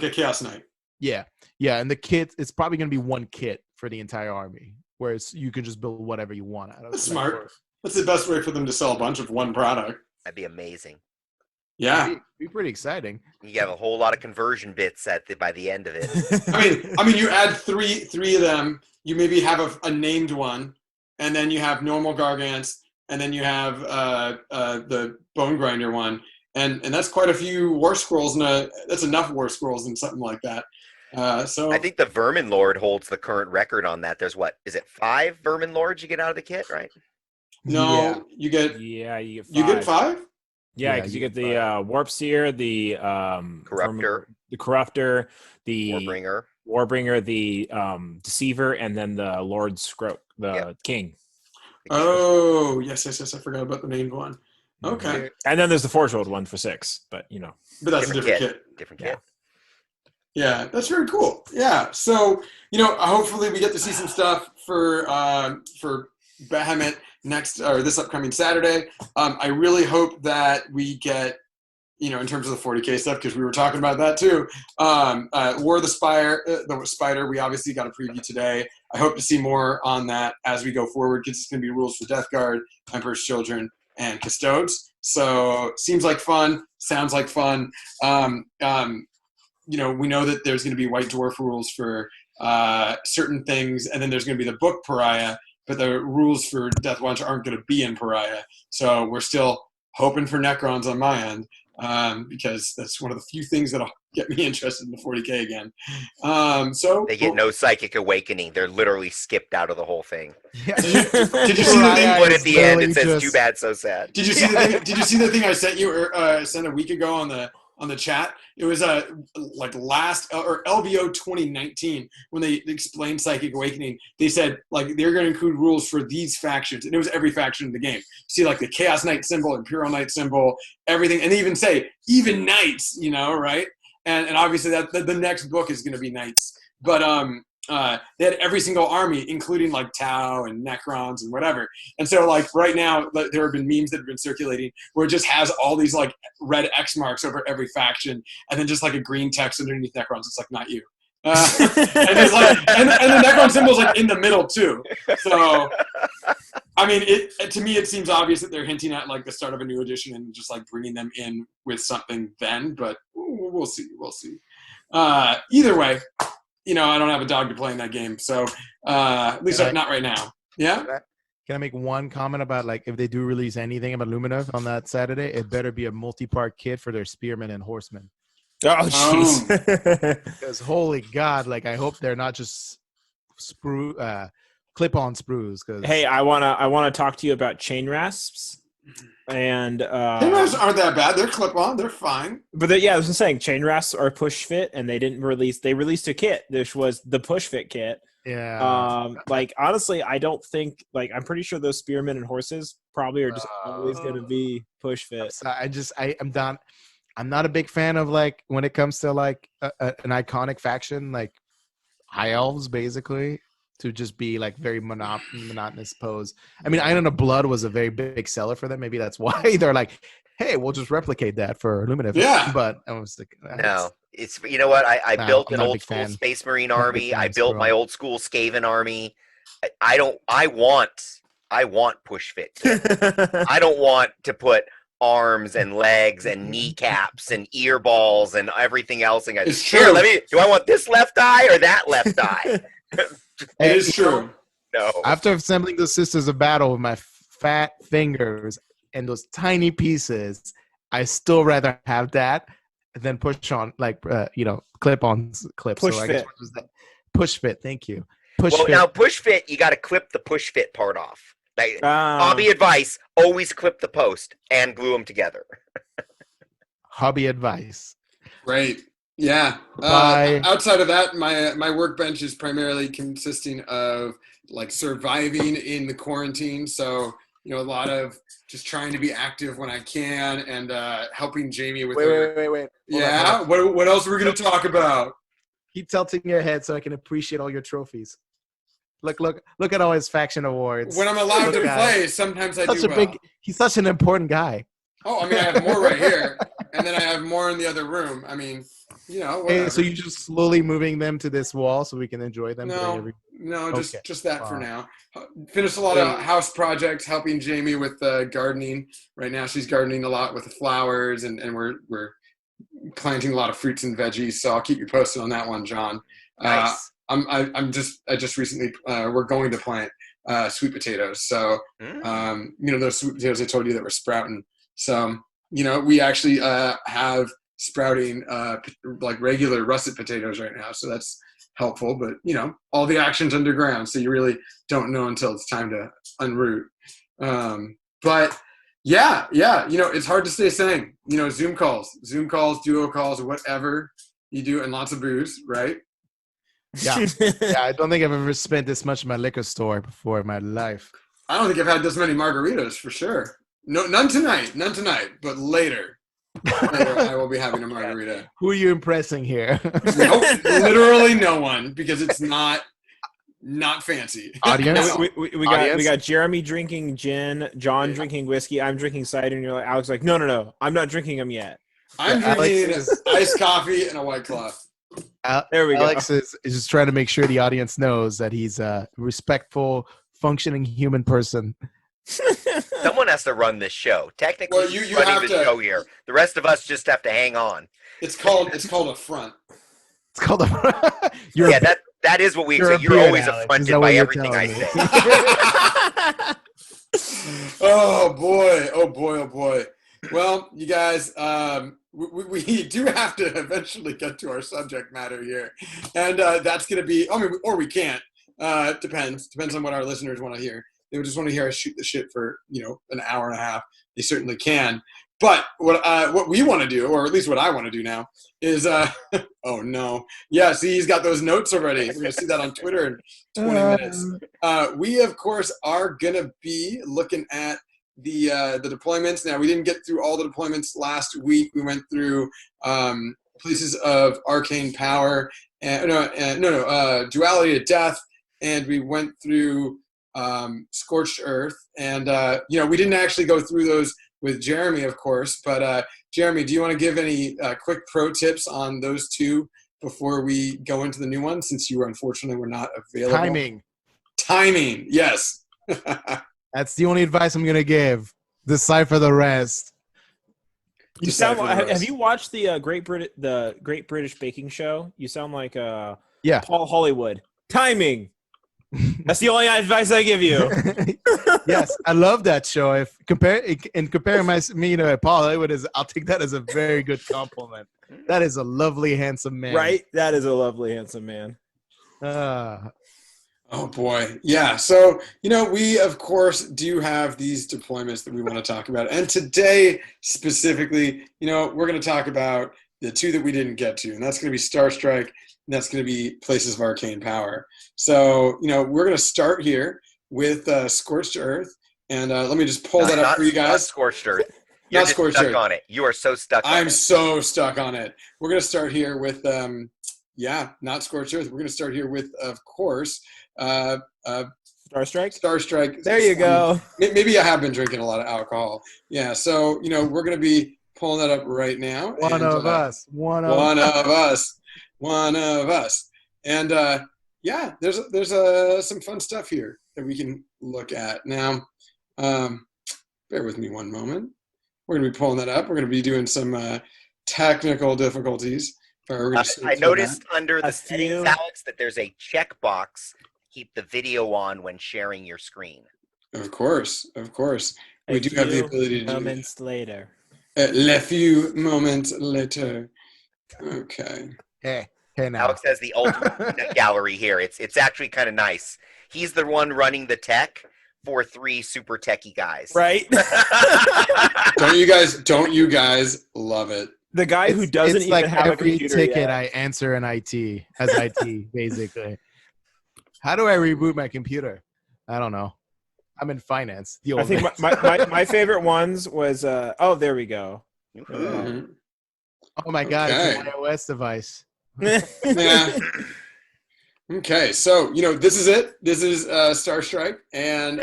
Chaos Knight. Yeah, and the kit, it's probably gonna be one kit for the entire army, whereas you can just build whatever you want out of it. That's smart. That's the best way for them to sell a bunch of one product. That'd be amazing. Yeah, it'd be pretty exciting. You have a whole lot of conversion bits by the end of it. I mean, you add three of them. You maybe have a named one, and then you have normal Gargants, and then you have the Bone Grinder one, and that's quite a few War Scrolls, and that's enough War Scrolls and something like that. So I think the Vermin Lord holds the current record on that. There's 5 Vermin Lords you get out of the kit, right? No, you get 5. You get 5. Yeah, because you get the Warp Seer, the Corruptor, the Warbringer, the Deceiver, and then the Lord Scroak, the King. Oh, yes, I forgot about the named one. Okay. And then there's the Forge World one for 6, but But that's a different kit. Different kit. Yeah, that's very cool. Yeah, so hopefully we get to see some stuff for Bahamut this upcoming Saturday. I really hope that we get, in terms of the 40K stuff, because we were talking about that too. War of the Spider, we obviously got a preview today. I hope to see more on that as we go forward, because it's going to be rules for Death Guard, Emperor's Children, and Custodes. So seems like fun, sounds like fun. We know that there's going to be White Dwarf rules for certain things, and then there's going to be the book Pariah, but the rules for Death Watch aren't going to be in Pariah. So we're still hoping for Necrons on my end, because that's one of the few things that'll get me interested in the 40K again. So they get no Psychic Awakening. They're literally skipped out of the whole thing. Yeah. Did you see the thing? But at the end, it says "Too bad, so sad." Did you see the thing? Did you see the thing I sent you sent a week ago on the chat? It was like last or LVO 2019 when they explained Psychic Awakening. They said like they're going to include rules for these factions, and it was every faction in the game. See like the Chaos Knight symbol, Imperial Knight symbol, everything, and they even say even Knights, right? And obviously that the next book is going to be Knights, but they had every single army, including like Tau and Necrons and whatever. And so like right now, there have been memes that have been circulating where it just has all these like red X marks over every faction, and then just like a green text underneath Necrons. It's like not you. And it's like, and the Necron symbol's like in the middle too. So I mean, to me it seems obvious that they're hinting at like the start of a new edition and just like bringing them in with something then. But we'll see. Either way. I don't have a dog to play in that game, so at least not right now. Yeah? Can I make one comment about, like, if they do release anything about Lumina on that Saturday, it better be a multi-part kit for their Spearmen and Horsemen. Oh, jeez. Because, holy God, like, I hope they're not just clip-on sprues. Cause... Hey, I wanna talk to you about Chain Rasps. And Chain Rasps aren't that bad. They're clip-on. They're fine. But I was just saying, Chain Rasps are push fit, and they released a kit, which was the push fit kit. Yeah. Like honestly, I don't think I'm pretty sure those Spearmen and Horses probably are just always going to be push fit. I'm not a big fan of like when it comes to like an iconic faction like High Elves, basically. to just be like very monotonous pose. I mean, Iron of Blood was a very big seller for them. Maybe that's why they're like, hey, we'll just replicate that for Illuminative. Yeah. But I was like, No, it's you know what? I built I'm an not a old big school fan. Space Marine Not a big army. fan, I built my Squirrel. old school Skaven army. I want push fit kit. I don't want to put arms and legs and kneecaps and ear balls and everything else. And go, It's here, true. do I want this left eye or that left eye? It is true. No. After assembling the Sisters of Battle with my fat fingers and those tiny pieces, I still rather have that than push on, like, clip-on clips. Push so I fit. guess what was that? Push fit. Thank you. Push Well, fit. now push fit, you got to clip the push fit part off. Like, hobby advice: always clip the post and glue them together. Hobby advice. Right. Yeah. Bye. Outside of that, my workbench is primarily consisting of like surviving in the quarantine. So, a lot of just trying to be active when I can and helping Jamie with her. Wait. Hold Yeah. on. What else are we going to talk about? Keep tilting your head so I can appreciate all your trophies. Look at all his faction awards. When I'm allowed to Guy. play, sometimes I do well. He's such an important guy. Oh, I mean, I have more right here, and then I have more in the other room. I mean, whatever. Hey, so you're just slowly moving them to this wall so we can enjoy them? No, just that for now. Finished a lot of house projects, helping Jamie with gardening. Right now, she's gardening a lot with the flowers, and we're planting a lot of fruits and veggies. So I'll keep you posted on that one, John. Nice. I just recently we're going to plant sweet potatoes. So those sweet potatoes I told you that were sprouting. So we actually have sprouting like regular russet potatoes right now. So that's helpful. But all the action's underground, so you really don't know until it's time to unroot. But yeah, it's hard to stay sane. Zoom calls, duo calls, whatever you do, and lots of booze, right? Yeah. I don't think I've ever spent this much in my liquor store before in my life. I don't think I've had this many margaritas for sure. No, none tonight, but later I will be having a margarita. Who are you impressing here? Nope, literally no one, because it's not fancy. Audience? we got Jeremy drinking gin, John drinking whiskey, I'm drinking cider, and you're like, Alex like, no, I'm not drinking them yet. I'm drinking iced coffee and a White Claw. There we go. Alex is just trying to make sure the audience knows that he's a respectful, functioning human person. Someone has to run this show. Technically, Well, you running have the to- show here. The rest of us just have to hang on. It's called a front. It's called a. Yeah, that is what we You're say. a beard, You're always Alex. Is affronted that what by you're everything I telling say. Oh boy. Well, you guys, we do have to eventually get to our subject matter here, and that's going to be. I mean, or we can't. Depends on what our listeners want to hear. They would just want to hear us shoot the shit for an hour and a half. They certainly can. But what we want to do, or at least what I want to do now, is oh no, yeah. See, he's got those notes already. We're gonna see that on Twitter in 20 minutes. We of course are gonna be looking at the deployments. Now we didn't get through all the deployments last week. We went through Places of Arcane Power and Duality of Death, and we went through Scorched Earth, and we didn't actually go through those with Jeremy, of course. But Jeremy, do you want to give any quick pro tips on those two before we go into the new one, since you unfortunately were not available? Timing, yes. That's the only advice I'm gonna give. Decipher the rest. Have you watched the Great British Baking Show? You sound like Paul Hollywood. Timing. That's the only advice I give you. Yes, I love that show. If comparing me to Paul Hollywood, I'll take that as a very good compliment. That is a lovely, handsome man. Right? That is a lovely, handsome man. Oh boy. Yeah. So, we of course do have these deployments that we want to talk about. And today specifically, we're going to talk about the two that we didn't get to. And that's going to be Star Strike, and that's going to be Places of Arcane Power. So, we're going to start here with Scorched Earth. And let me just pull that up for you guys. Not Scorched Earth. You're stuck on it. You are so stuck on it. I'm so stuck on it. We're going to start here with Yeah, not scorched earth. We're going to start here with, of course, Star Strike. Star Strike. There you go. Maybe I have been drinking a lot of alcohol. Yeah, so we're going to be pulling that up right now. One of us. And yeah, there's some fun stuff here that we can look at now. Bear with me one moment. We're going to be pulling that up. We're going to be doing some technical difficulties. I noticed under the settings, Alex, that there's a checkbox. Keep the video on when sharing your screen. Of course. We do have the ability to do moments later. Le few moments later. Okay. Hey now. Alex has the ultimate gallery here. It's actually kind of nice. He's the one running the tech for 3 super techie guys. Right? Don't you guys love it? The guy who doesn't even have a computer ticket yet. I answer in IT as IT, basically. How do I reboot my computer? I don't know. I'm in finance. I think my favorite ones was there we go. Mm-hmm. Oh my god, Okay. it's an iOS device. Yeah. Okay, so this is it. This is Star Strike, and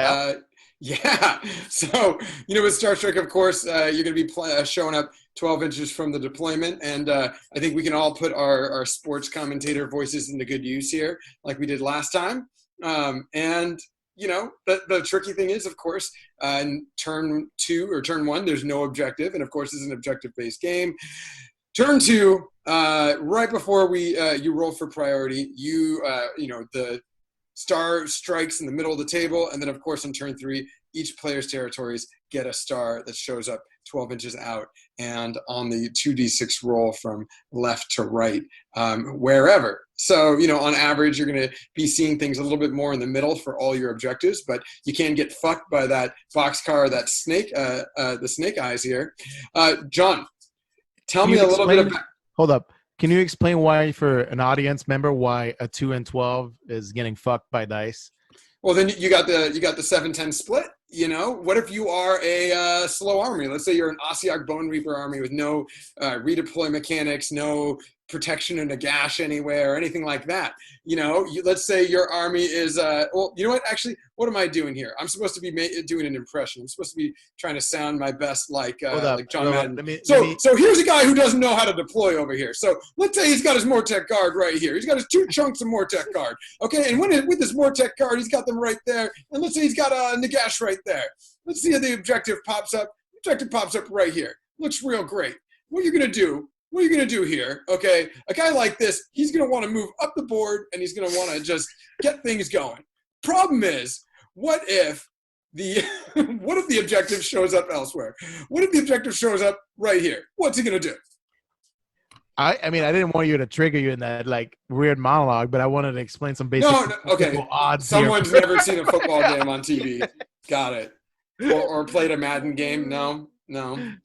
yeah. So with Star Strike, of course, you're going to be showing up 12 inches from the deployment, and I think we can all put our sports commentator voices into good use here, like we did last time. And the tricky thing is, of course, in turn 2 or turn 1, there's no objective, and of course, it's an objective-based game. Turn 2, right before you roll for priority, the star strikes in the middle of the table, and then of course on turn 3, each player's territories get a star that shows up 12 inches out, and on the 2d6 roll from left to right, wherever. So, on average, you're going to be seeing things a little bit more in the middle for all your objectives, but you can get fucked by that boxcar, that snake, the snake eyes here. John, tell me a little bit about... Hold up. Can you explain why, for an audience member, why a 2 and 12 is getting fucked by dice? Well, then you got the 7-10 split. What if you are a slow army? Let's say you're an Ossiarch Bone Reaper army with no redeploy mechanics, no protection in a gash anywhere, or anything like that. Let's say your army is well, you know what? Actually, what am I doing here? I'm supposed to be doing an impression. I'm supposed to be trying to sound my best, like John Madden. So here's a guy who doesn't know how to deploy over here. So let's say he's got his Mortec guard right here. He's got his 2 chunks of Mortec guard. Okay, and with this Mortec guard, he's got them right there. And let's say he's got a Nagash right there. Let's see how the objective pops up. Objective pops up right here. Looks real great. What you're gonna do here, okay? A guy like this, he's going to want to move up the board, and he's going to want to just get things going. Problem is, what if the objective shows up elsewhere? What if the objective shows up right here? What's he going to do? I mean, I didn't want you to trigger you in that weird monologue, but I wanted to explain some basic okay. odds. Someone's never seen a football game on TV. Got it. Or played a Madden game. No.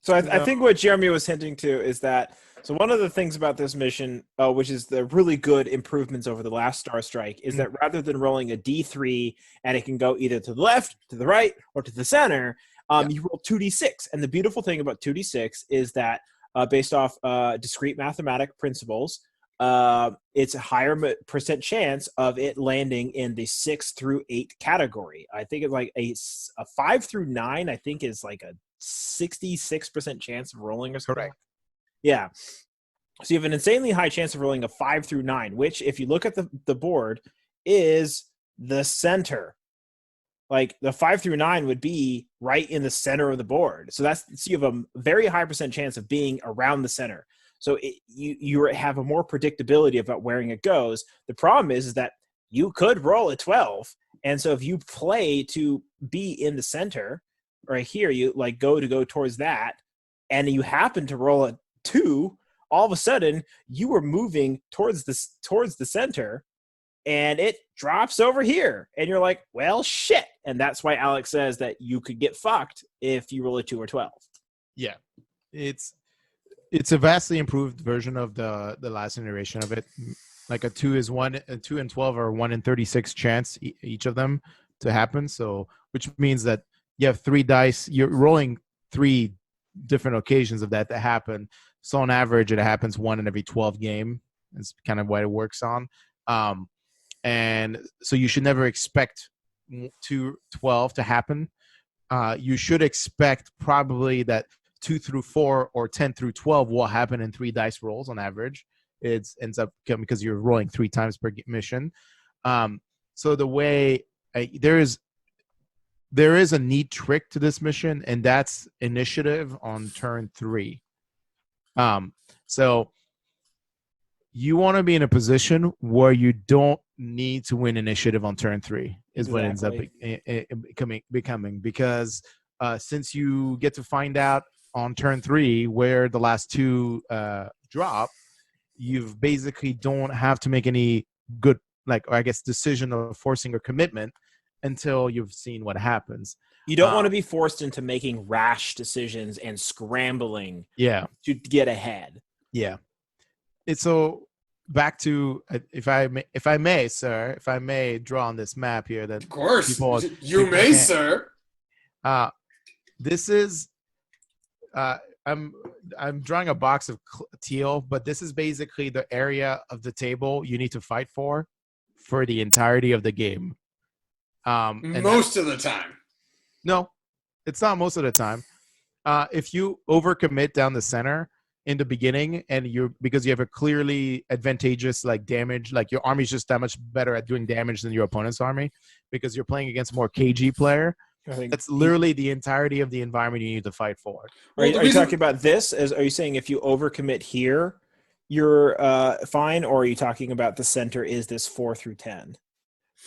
So I think what Jeremy was hinting to is that, so one of the things about this mission, which is the really good improvements over the last Star Strike, is that rather than rolling a D3 and it can go either to the left, to the right, or to the center, you roll 2d6. And the beautiful thing about 2d6 is that based off discrete mathematic principles, it's a higher percent chance of it landing in the 6 through 8 category. I think it's like a 5 through 9, I think is like a 66% chance of rolling or something. Correct. Yeah. So you have an insanely high chance of rolling a 5 through 9, which, if you look at the board, is the center. Like the 5 through 9 would be right in the center of the board. So you have a very high percent chance of being around the center. So you have a more predictability about where it goes. The problem is that you could roll a 12. And so if you play to be in the center, right here, you go towards that, and you happen to roll a 2, all of a sudden you were moving towards the center, and it drops over here, and you're like, well, shit. And that's why Alex says that you could get fucked if you roll a 2 or 12. Yeah, it's a vastly improved version of the last iteration of it. Like a 2 and 12 are 1 in 36 chance each of them to happen. So, which means that you have 3 dice. You're rolling 3 different occasions of that happen. So on average, it happens 1 in every 12 game It's kind of what it works on. And so you should never expect 2-12 to happen. You should expect probably that 2 through 4 or 10 through 12 will happen in 3 dice rolls on average. It ends up because you're rolling 3 times per mission. So the way there is a neat trick to this mission, and that's initiative on turn 3. So you want to be in a position where you don't need to win initiative on turn 3 is what ends up becoming, because since you get to find out on turn 3 where the last 2 drop, you've basically don't have to make any good, or I guess, decision of forcing or commitment until you've seen what happens. You don't want to be forced into making rash decisions and scrambling to get ahead. Yeah. And so back to, if I may, sir, if I may draw on this map here. That of course, you may, sir. This is, I'm drawing a box of teal, but this is basically the area of the table you need to fight for the entirety of the game. Most of the time. No, it's not most of the time. If you overcommit down the center in the beginning, and because you have a clearly advantageous damage, your army's just that much better at doing damage than your opponent's army because you're playing against a more KG player. That's literally the entirety of the environment you need to fight for. Are you talking about this? Are you saying if you overcommit here, you're fine, or are you talking about the center is this 4 through 10?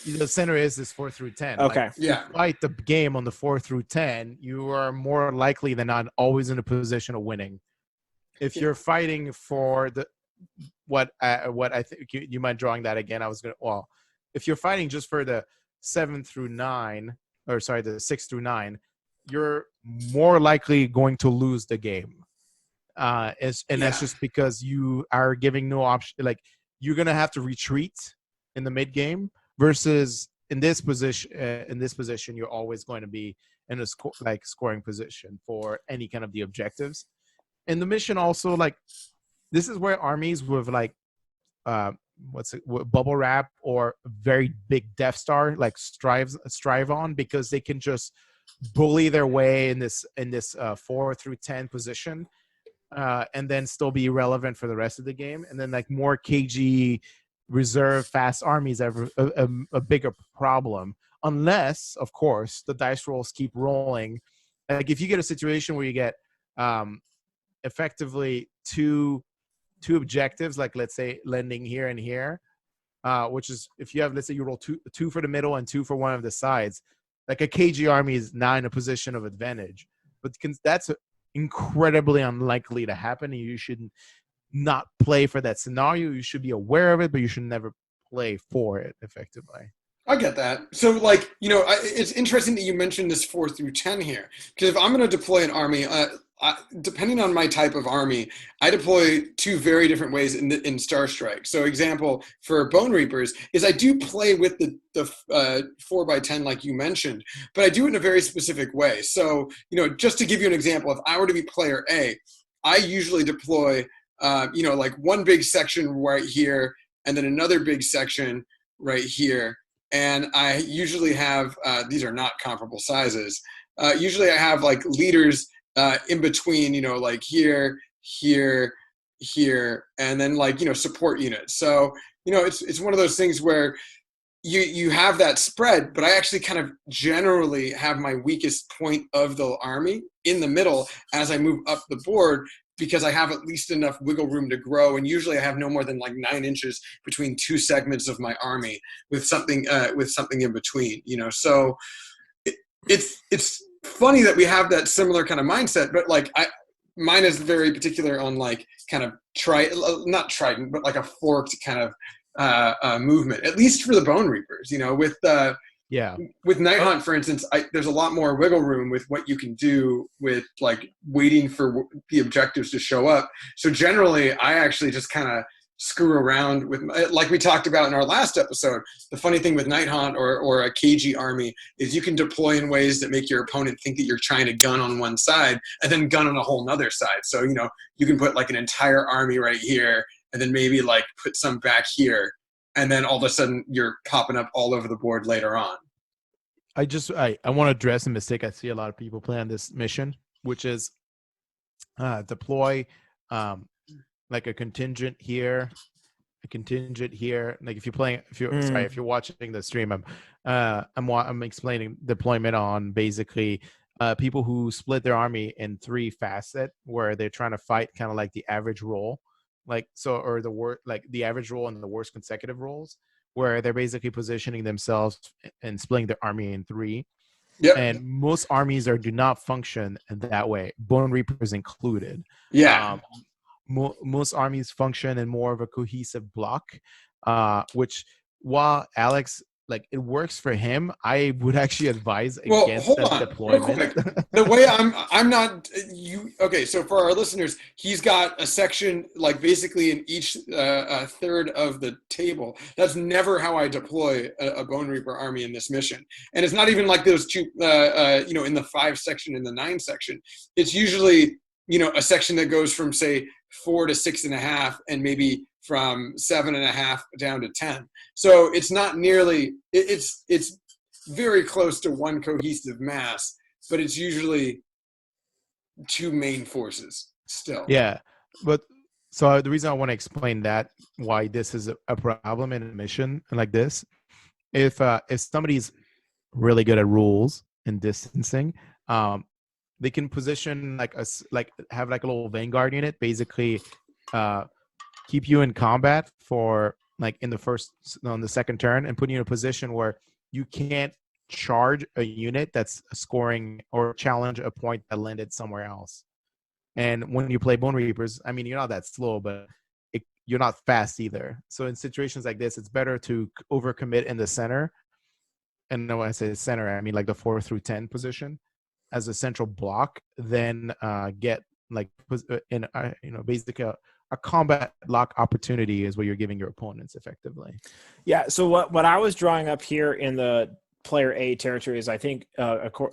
The center is this 4 through 10. Okay. Yeah. Fight the game on the 4 through 10, you are more likely than not always in a position of winning. If you're fighting for what I think you mind drawing that again, if you're fighting just for the 7 through 9, or sorry, the 6 through 9, you're more likely going to lose the game. That's just because you are giving no option. You're going to have to retreat in the mid game. Versus in this position, you're always going to be in a scoring position for any kind of the objectives. And the mission also, this is where armies with bubble wrap or very big Death Star strive on, because they can just bully their way in this 4 through 10 position, and then still be relevant for the rest of the game. And then more KG reserve fast armies have a bigger problem, unless of course the dice rolls keep rolling. If you get a situation where you get effectively two objectives, let's say landing here and here, which is, if you have, let's say you roll two for the middle and 2 for one of the sides, a KG army is not in a position of advantage, but that's incredibly unlikely to happen, and you shouldn't not play for that scenario. You should be aware of it, but you should never play for it effectively. I get that. So, it's interesting that you mentioned this 4 through 10 here, because if I'm going to deploy an army, depending on my type of army, I deploy 2 very different ways in Star Strike. So, example for Bone Reapers is I do play with the 4 by 10 like you mentioned, but I do it in a very specific way. So, just to give you an example, if I were to be player A, I usually deploy one big section right here, and then another big section right here. And I usually have, these are not comparable sizes. Usually I have leaders in between, here, here, here, and then support units. So, it's one of those things where you have that spread, but I actually kind of generally have my weakest point of the army in the middle as I move up the board, because I have at least enough wiggle room to grow. And usually I have no more than 9 inches between 2 segments of my army with something in between, So it's funny that we have that similar kind of mindset, but mine is very particular on kind of not trident, but a forked kind of movement, at least for the Bone Reapers, with Night Hunt, for instance, there's a lot more wiggle room with what you can do with waiting for the objectives to show up. So generally, I actually just kind of screw around with, like we talked about in our last episode. The funny thing with Night Hunt or a KG army is you can deploy in ways that make your opponent think that you're trying to gun on one side and then gun on a whole nother side. So you can put an entire army right here, and then maybe like put some back here, and then all of a sudden you're popping up all over the board later on. I want to address a mistake I see a lot of people play on this mission, which is deploy like a contingent here, a contingent here. Like if you're watching the stream, I'm explaining deployment on basically people who split their army in 3 facet where they're trying to fight kind of like the average roll, or the average roll and the worst consecutive rolls, where they're basically positioning themselves and splitting their army in 3. Yep. And most armies do not function that way, Bone Reapers included. Yeah. Most armies function in more of a cohesive block, which while Alex, like it works for him, I would actually advise against that deployment. The way I'm not you. Okay, so for our listeners, he's got a section like basically in each third of the table. That's never how I deploy a Bone Reaper army in this mission, and it's not even like those two. In the 5 section and the 9 section, it's usually a section that goes from say 4 to 6.5, and maybe from 7.5 down to 10. So it's not nearly. It's very close to one cohesive mass, but it's usually 2 main forces still. Yeah, but so the reason I want to explain that why this is a problem in a mission like this, if somebody's really good at rules and distancing, they can position have like a little vanguard unit, basically keep you in combat for like on the second turn, and put you in a position where you can't charge a unit that's scoring or challenge a point that landed somewhere else. And when you play Bone Reapers, I mean, you're not that slow, but you're not fast either. So in situations like this, it's better to overcommit in the center. And when I say center, I mean like the 4 through 10 position as a central block, then get like in basically a combat lock opportunity is what you're giving your opponents effectively. Yeah. So what I was drawing up here in the player A territory is, I think,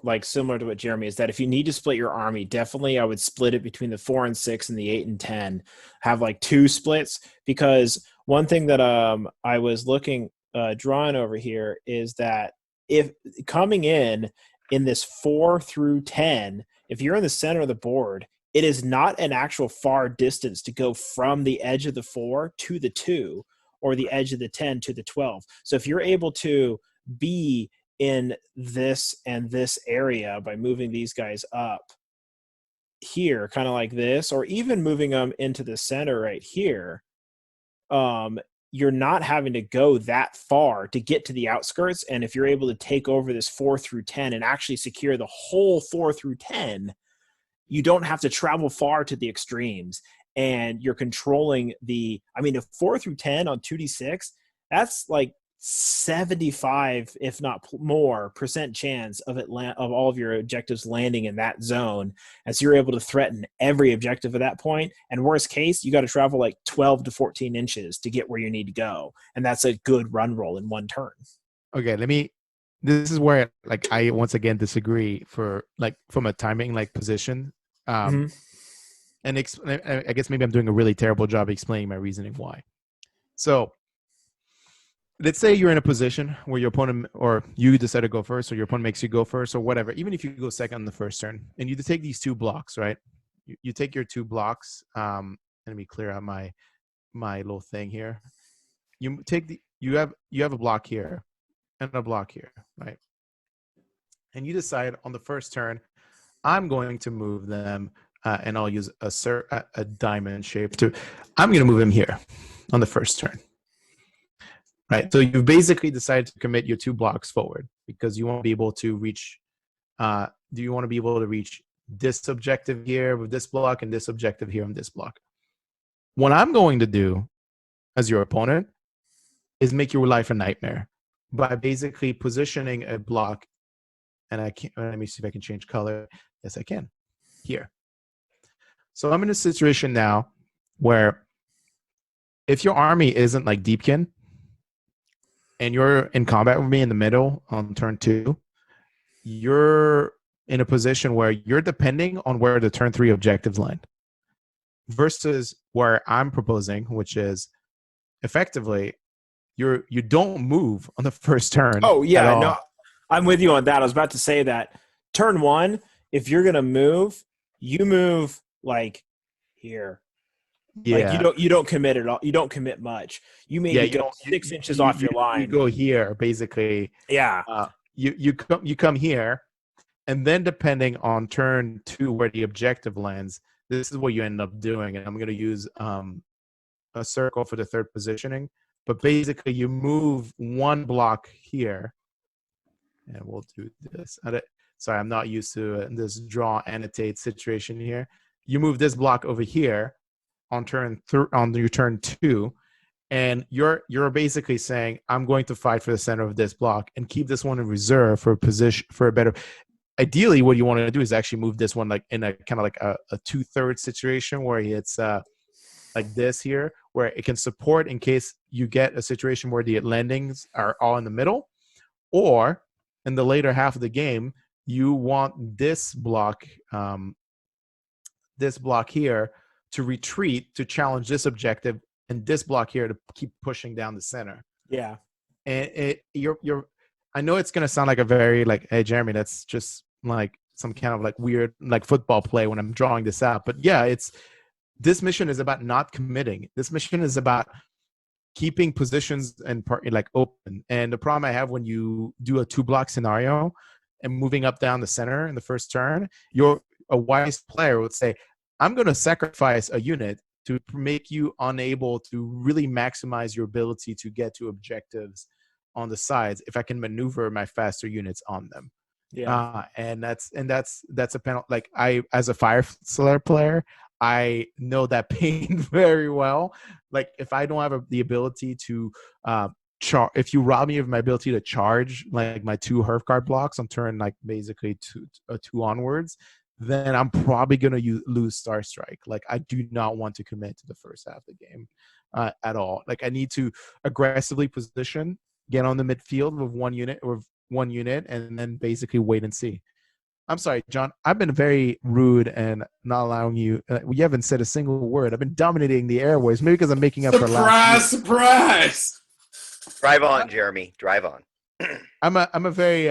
like similar to what Jeremy is, that if you need to split your army, definitely I would split it between the 4 and 6 and the 8 and 10. Have like 2 splits, because one thing that I was drawing over here is that if coming in this 4 through 10, if you're in the center of the board, it is not an actual far distance to go from the edge of the 4 to the 2, or the edge of the 10 to the 12. So if you're able to be in this and this area by moving these guys up here, kind of like this, or even moving them into the center right here, you're not having to go that far to get to the outskirts. And if you're able to take over this 4 through 10 and actually secure the whole 4 through 10, you don't have to travel far to the extremes, and you're controlling the 4 through 10 on 2d6, that's like 75, if not more, % chance of all of your objectives landing in that zone. And so you're able to threaten every objective at that point. And worst case, you got to travel like 12 to 14 inches to get where you need to go. And that's a good run roll in one turn. Okay, this is where like I once again disagree from a timing position. And I guess maybe I'm doing a really terrible job explaining my reasoning why. So let's say you're in a position where your opponent, or you decide to go first, or your opponent makes you go first, or whatever. Even if you go second on the first turn, and you take these 2 blocks, right? You take your 2 blocks. Let me clear out my little thing here. You have a block here and a block here, right? And you decide on the first turn, I'm going to move them, and I'll use a diamond shape I'm going to move him here on the first turn. Right, so you've basically decided to commit your 2 blocks forward because you want to be able to reach. Do you want to be able to reach this objective here with this block and this objective here on this block? What I'm going to do, as your opponent, is make your life a nightmare by basically positioning a block. And let me see if I can change color. Yes, I can. Here. So I'm in a situation now where if your army isn't like Deepkin, and you're in combat with me in the middle on turn 2, you're in a position where you're depending on where the turn 3 objectives land. versus where I'm proposing, which is effectively you don't move on the first turn. Oh at yeah, all. no, I'm with you on that. I was about to say that turn one, if you're gonna move, you move like here. Like Yeah, you don't commit at all. You don't commit much. You yeah. maybe You go don't. 6 inches off your You line. go here basically. Yeah. You come here, and then depending on turn 2 where the objective lands, this is what you end up doing. And I'm going to use a circle for the third positioning. But basically, you move one block here, and we'll do this. Sorry, I'm not used to this draw annotate situation here. You move this block over here on on your turn 2, and you're basically saying I'm going to fight for the center of this block and keep this one in reserve for a position for a better. Ideally, what you want to do is actually move this one like in a kind of like a 2/3 situation where it's like this here, where it can support in case you get a situation where the landings are all in the middle, or in the later half of the game, you want this block here to retreat to challenge this objective, and this block here to keep pushing down the center. Yeah. And you're I know it's gonna sound like a very like, hey Jeremy, that's just like some kind of like weird like football play when I'm drawing this out. But yeah, this mission is about not committing. This mission is about keeping positions and like open. And the problem I have when you do a 2-block scenario and moving up down the center in the first turn, a wise player would say, I'm going to sacrifice a unit to make you unable to really maximize your ability to get to objectives on the sides if I can maneuver my faster units on them. Yeah. And that's a penalty. Like as a Fire Slayer player, I know that pain very well. Like if I don't have the ability to if you rob me of my ability to charge like my 2 Hearthguard blocks on turn like basically 2 onwards, then I'm probably gonna lose Star Strike. Like I do not want to commit to the first half of the game at all. Like I need to aggressively position, get on the midfield with one unit, and then basically wait and see. I'm sorry, John. I've been very rude and not allowing you. You haven't said a single word. I've been dominating the airways. Maybe because I'm making up for last week. Surprise! Drive on, Jeremy. Drive on. I'm a very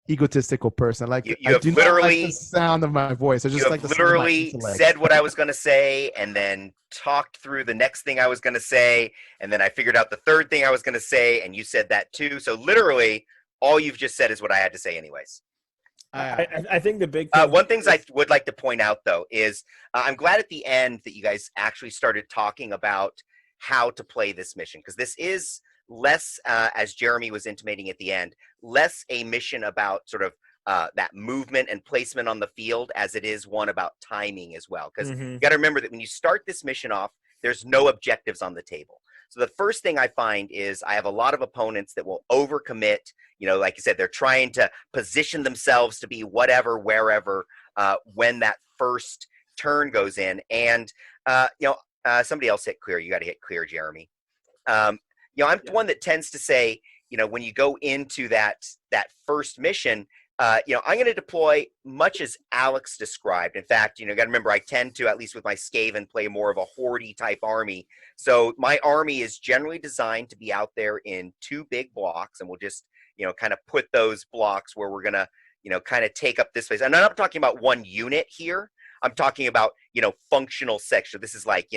egotistical person. Like You I have do literally not like the sound of my voice. I just you like have the sound of my literally intellect. said what I was going to say, and then talked through the next thing I was going to say, and then I figured out the third thing I was going to say, and you said that too. So literally, all you've just said is what I had to say, anyways. I think the big thing. One things I would like to point out, though, is I'm glad at the end that you guys actually started talking about how to play this mission, because this is less, as Jeremy was intimating at the end, less a mission about sort of that movement and placement on the field as it is one about timing as well. Because you got to remember that when you start this mission off, there's no objectives on the table. So the first thing I find is I have a lot of opponents that will overcommit. You know, like you said, they're trying to position themselves to be whatever, wherever, when that first turn goes in. And, somebody else hit clear. You got to hit clear, Jeremy. I'm one that tends to say, when you go into that first mission, I'm going to deploy much as Alex described. In fact, got to remember, I tend to, at least with my Skaven, play more of a horde type army. So my army is generally designed to be out there in 2 big blocks, and we'll just, kind of put those blocks where we're going to, kind of take up this space. And I'm not talking about one unit here. I'm talking about, functional section. This is like,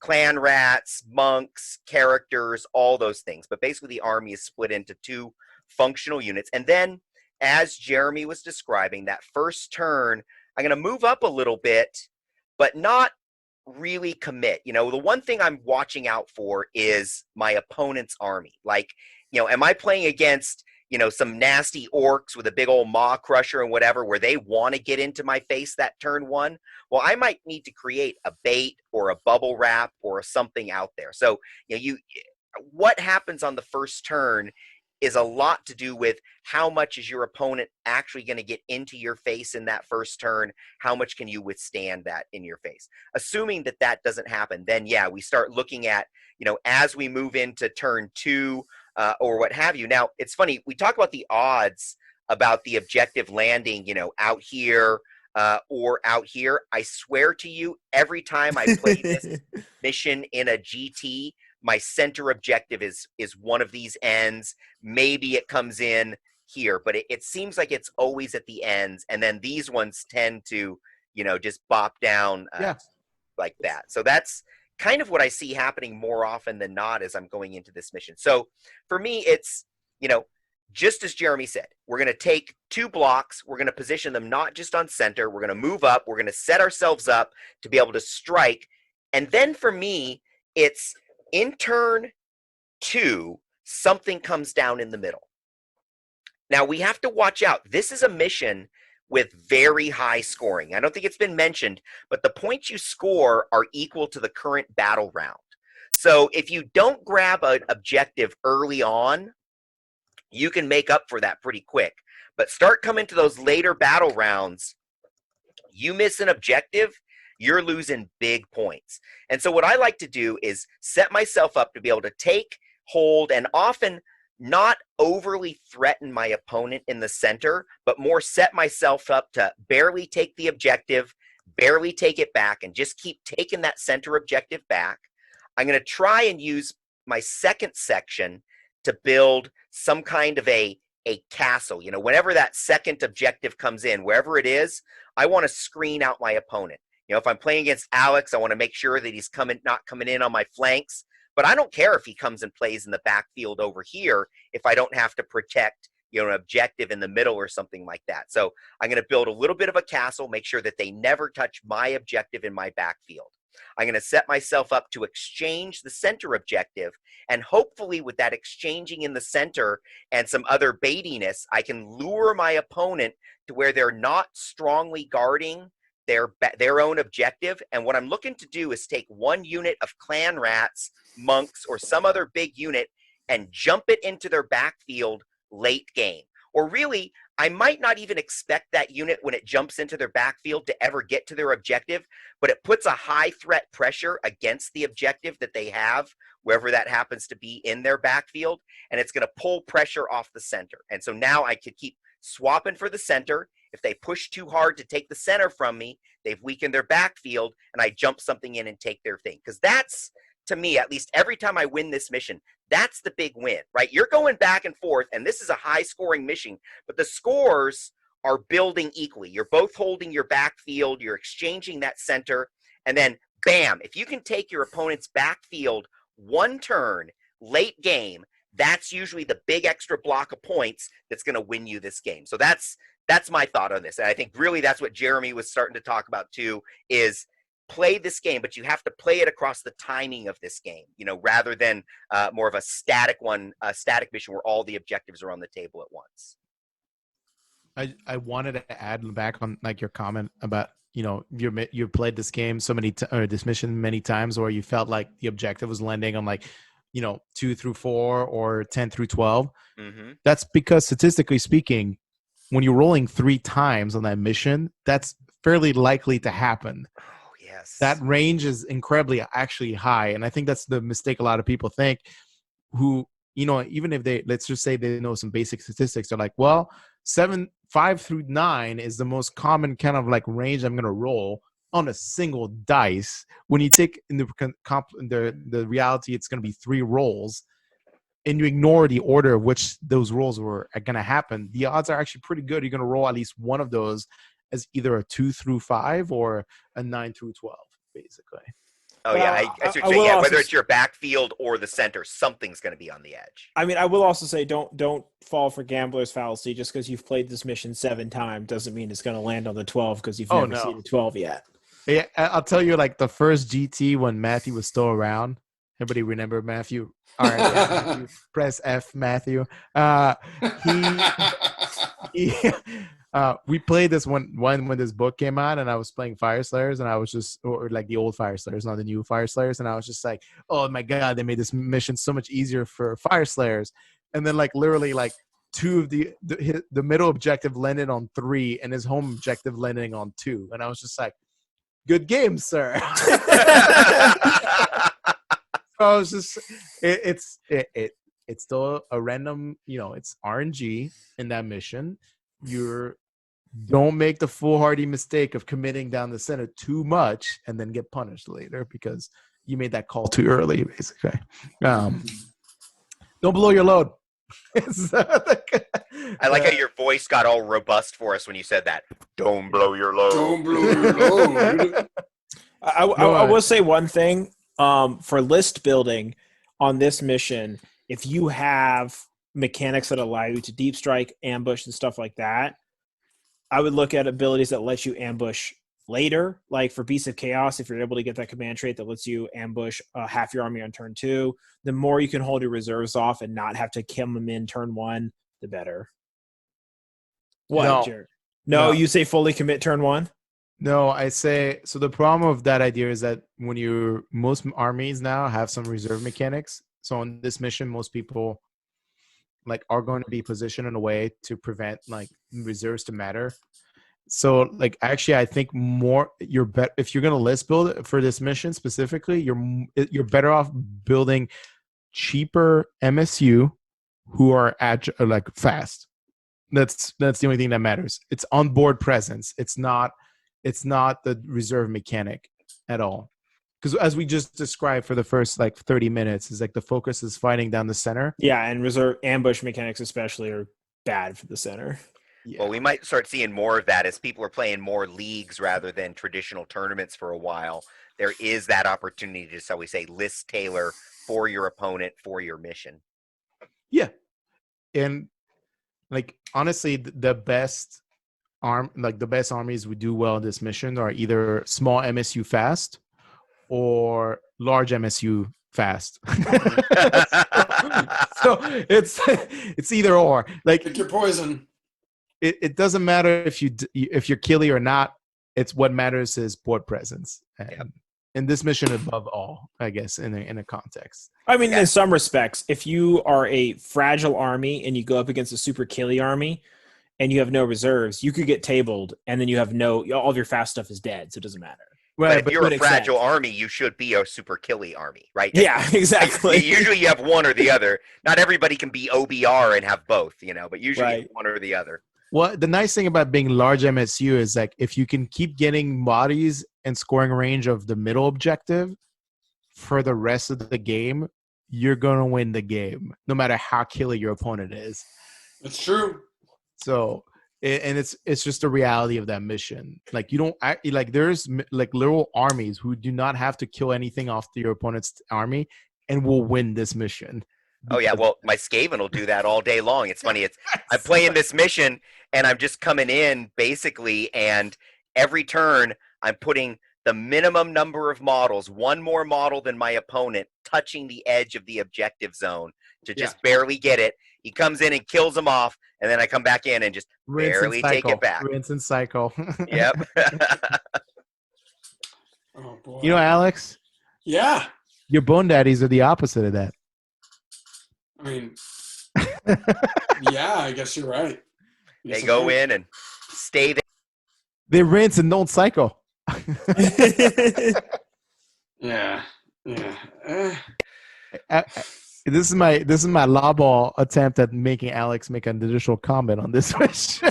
clan rats, monks, characters, all those things. But basically the army is split into 2 functional units. And then, as Jeremy was describing, that first turn, I'm going to move up a little bit, but not really commit. The one thing I'm watching out for is my opponent's army. Like, am I playing against, some nasty orcs with a big old maw crusher and whatever, where they want to get into my face that turn 1? Well, I might need to create a bait or a bubble wrap or something out there. So, what happens on the first turn is a lot to do with how much is your opponent actually going to get into your face in that first turn. How much can you withstand that in your face? Assuming that doesn't happen, then yeah, we start looking at, as we move into turn 2 or what have you. Now, it's funny, we talk about the odds about the objective landing, out here or out here. I swear to you, every time I play this mission in a GT, my center objective is one of these ends. Maybe it comes in here, but it seems like it's always at the ends, and then these ones tend to, just bop down like that. So that's kind of what I see happening more often than not as I'm going into this mission. So for me, it's, just as Jeremy said, we're going to take 2 blocks. We're going to position them not just on center. We're going to move up. We're going to set ourselves up to be able to strike. And then for me, it's in turn 2, something comes down in the middle. Now, we have to watch out. This is a mission with very high scoring. I don't think it's been mentioned, but the points you score are equal to the current battle round. So if you don't grab an objective early on, you can make up for that pretty quick. But start coming to those later battle rounds, you miss an objective, you're losing big points. And so what I like to do is set myself up to be able to take, hold, and often not overly threaten my opponent in the center, but more set myself up to barely take the objective, barely take it back, and just keep taking that center objective back. I'm going to try and use my second section to build some kind of a castle. Whenever that second objective comes in, wherever it is, I want to screen out my opponent. If I'm playing against Alex, I want to make sure that he's not coming in on my flanks. But I don't care if he comes and plays in the backfield over here if I don't have to protect, an objective in the middle or something like that. So I'm going to build a little bit of a castle, make sure that they never touch my objective in my backfield. I'm going to set myself up to exchange the center objective, and hopefully with that exchanging in the center and some other baitiness, I can lure my opponent to where they're not strongly guarding their own objective. And what I'm looking to do is take 1 unit of clan rats, monks, or some other big unit and jump it into their backfield late game. Or really, I might not even expect that unit when it jumps into their backfield to ever get to their objective, but it puts a high threat pressure against the objective that they have, wherever that happens to be in their backfield, and it's going to pull pressure off the center. And so now I could keep swapping for the center. If they push too hard to take the center from me, they've weakened their backfield, and I jump something in and take their thing. Because that's, to me, at least every time I win this mission, that's the big win, right? You're going back and forth, and this is a high-scoring mission, but the scores are building equally. You're both holding your backfield, you're exchanging that center, and then, bam, if you can take your opponent's backfield 1 turn, late game, that's usually the big extra block of points that's going to win you this game. So that's my thought on this. And I think really that's what Jeremy was starting to talk about too, is play this game, but you have to play it across the timing of this game, rather than more of a static mission where all the objectives are on the table at once. I wanted to add back on like your comment about, you played this game or this mission many times where you felt like the objective was landing on like, 2 through 4 or 10 through 12. Mm-hmm. That's because statistically speaking, when you're rolling 3 times on that mission, that's fairly likely to happen. Oh, yes. That range is incredibly actually high. And I think that's the mistake a lot of people think, who, even if let's just say they know some basic statistics, they're like, well, 5 through 9 is the most common kind of like range I'm going to roll on a single dice. When you take in the reality, it's going to be 3 rolls, and you ignore the order of which those rolls are going to happen, the odds are actually pretty good you're going to roll at least one of those as either a 2 through 5 or a 9 through 12, basically. Oh, yeah. I see what you're saying. Whether it's your backfield or the center, something's going to be on the edge. I mean, I will also say don't fall for gambler's fallacy. Just because you've played this mission 7 times doesn't mean it's going to land on the 12 because you've never seen a 12 yet. Yeah, I'll tell you, like the first GT when Matthew was still around. Everybody remember Matthew? All right, Matthew. Press F, Matthew. We played this one when this book came out, and I was playing Fire Slayers, and I was just, or like the old Fire Slayers, not the new Fire Slayers, and I was just like, oh my god, they made this mission so much easier for Fire Slayers, and then like literally like 2 of the middle objective landed on 3, and his home objective landing on 2, and I was just like, good game, sir. So I was just, it's still a random, it's RNG in that mission. You're don't make the foolhardy mistake of committing down the center too much and then get punished later because you made that call too early, basically. Don't blow your load. I like how your voice got all robust for us when you said that. Don't blow your load. Don't blow your load. I will say one thing. For list building on this mission, if you have mechanics that allow you to deep strike, ambush, and stuff like that, I would look at abilities that let you ambush later. Like for Beasts of Chaos, if you're able to get that command trait that lets you ambush half your army on turn 2, the more you can hold your reserves off and not have to kill them in turn 1, the better. What, No. Jared? No, you say fully commit turn 1? No, I say so. The problem of that idea is that when most armies now have some reserve mechanics. So on this mission, most people like are going to be positioned in a way to prevent like reserves to matter. So like actually, I think you're better if you're going to list build for this mission specifically. You're better off building cheaper MSU who are like fast. That's the only thing that matters. It's onboard presence. It's not the reserve mechanic at all. Because as we just described for the first like 30 minutes, is like the focus is fighting down the center. Yeah, and reserve ambush mechanics especially are bad for the center. Yeah. Well, we might start seeing more of that as people are playing more leagues rather than traditional tournaments for a while. There is that opportunity to, so we say, list tailor for your opponent for your mission. Yeah. And like honestly, the best armies would do well in this mission are either small MSU fast or large MSU fast. so it's either or. Like pick your poison. It doesn't matter if you're killy or not. It's what matters is board presence. And in this mission above all, I guess, in a context. I mean, in some respects, if you are a fragile army and you go up against a super killy army and you have no reserves, you could get tabled, and then you have all of your fast stuff is dead, so it doesn't matter. Right, but if you're a fragile army, you should be a super killy army, right? Yeah, exactly. Like, usually you have one or the other. Not everybody can be OBR and have both, but usually one or the other. Well, the nice thing about being large MSU is like if you can keep getting bodies and scoring range of the middle objective for the rest of the game, you're going to win the game, no matter how killer your opponent is. That's true. So, and it's just the reality of that mission. Like there's like little armies who do not have to kill anything off your opponent's army and will win this mission. Oh yeah, well my Skaven will do that all day long. It's funny. I'm playing this mission and I'm just coming in basically, and every turn I'm putting the minimum number of models, one more model than my opponent, touching the edge of the objective zone to just barely get it. He comes in and kills them off, and then I come back in and just barely take it back. Rinse and cycle. Yep. Oh boy. Alex? Yeah. Your bone daddies are the opposite of that. I mean, yeah, I guess you're right. They go in and stay there. They rinse and don't cycle. Yeah. This is my law ball attempt at making Alex make an additional comment on this question.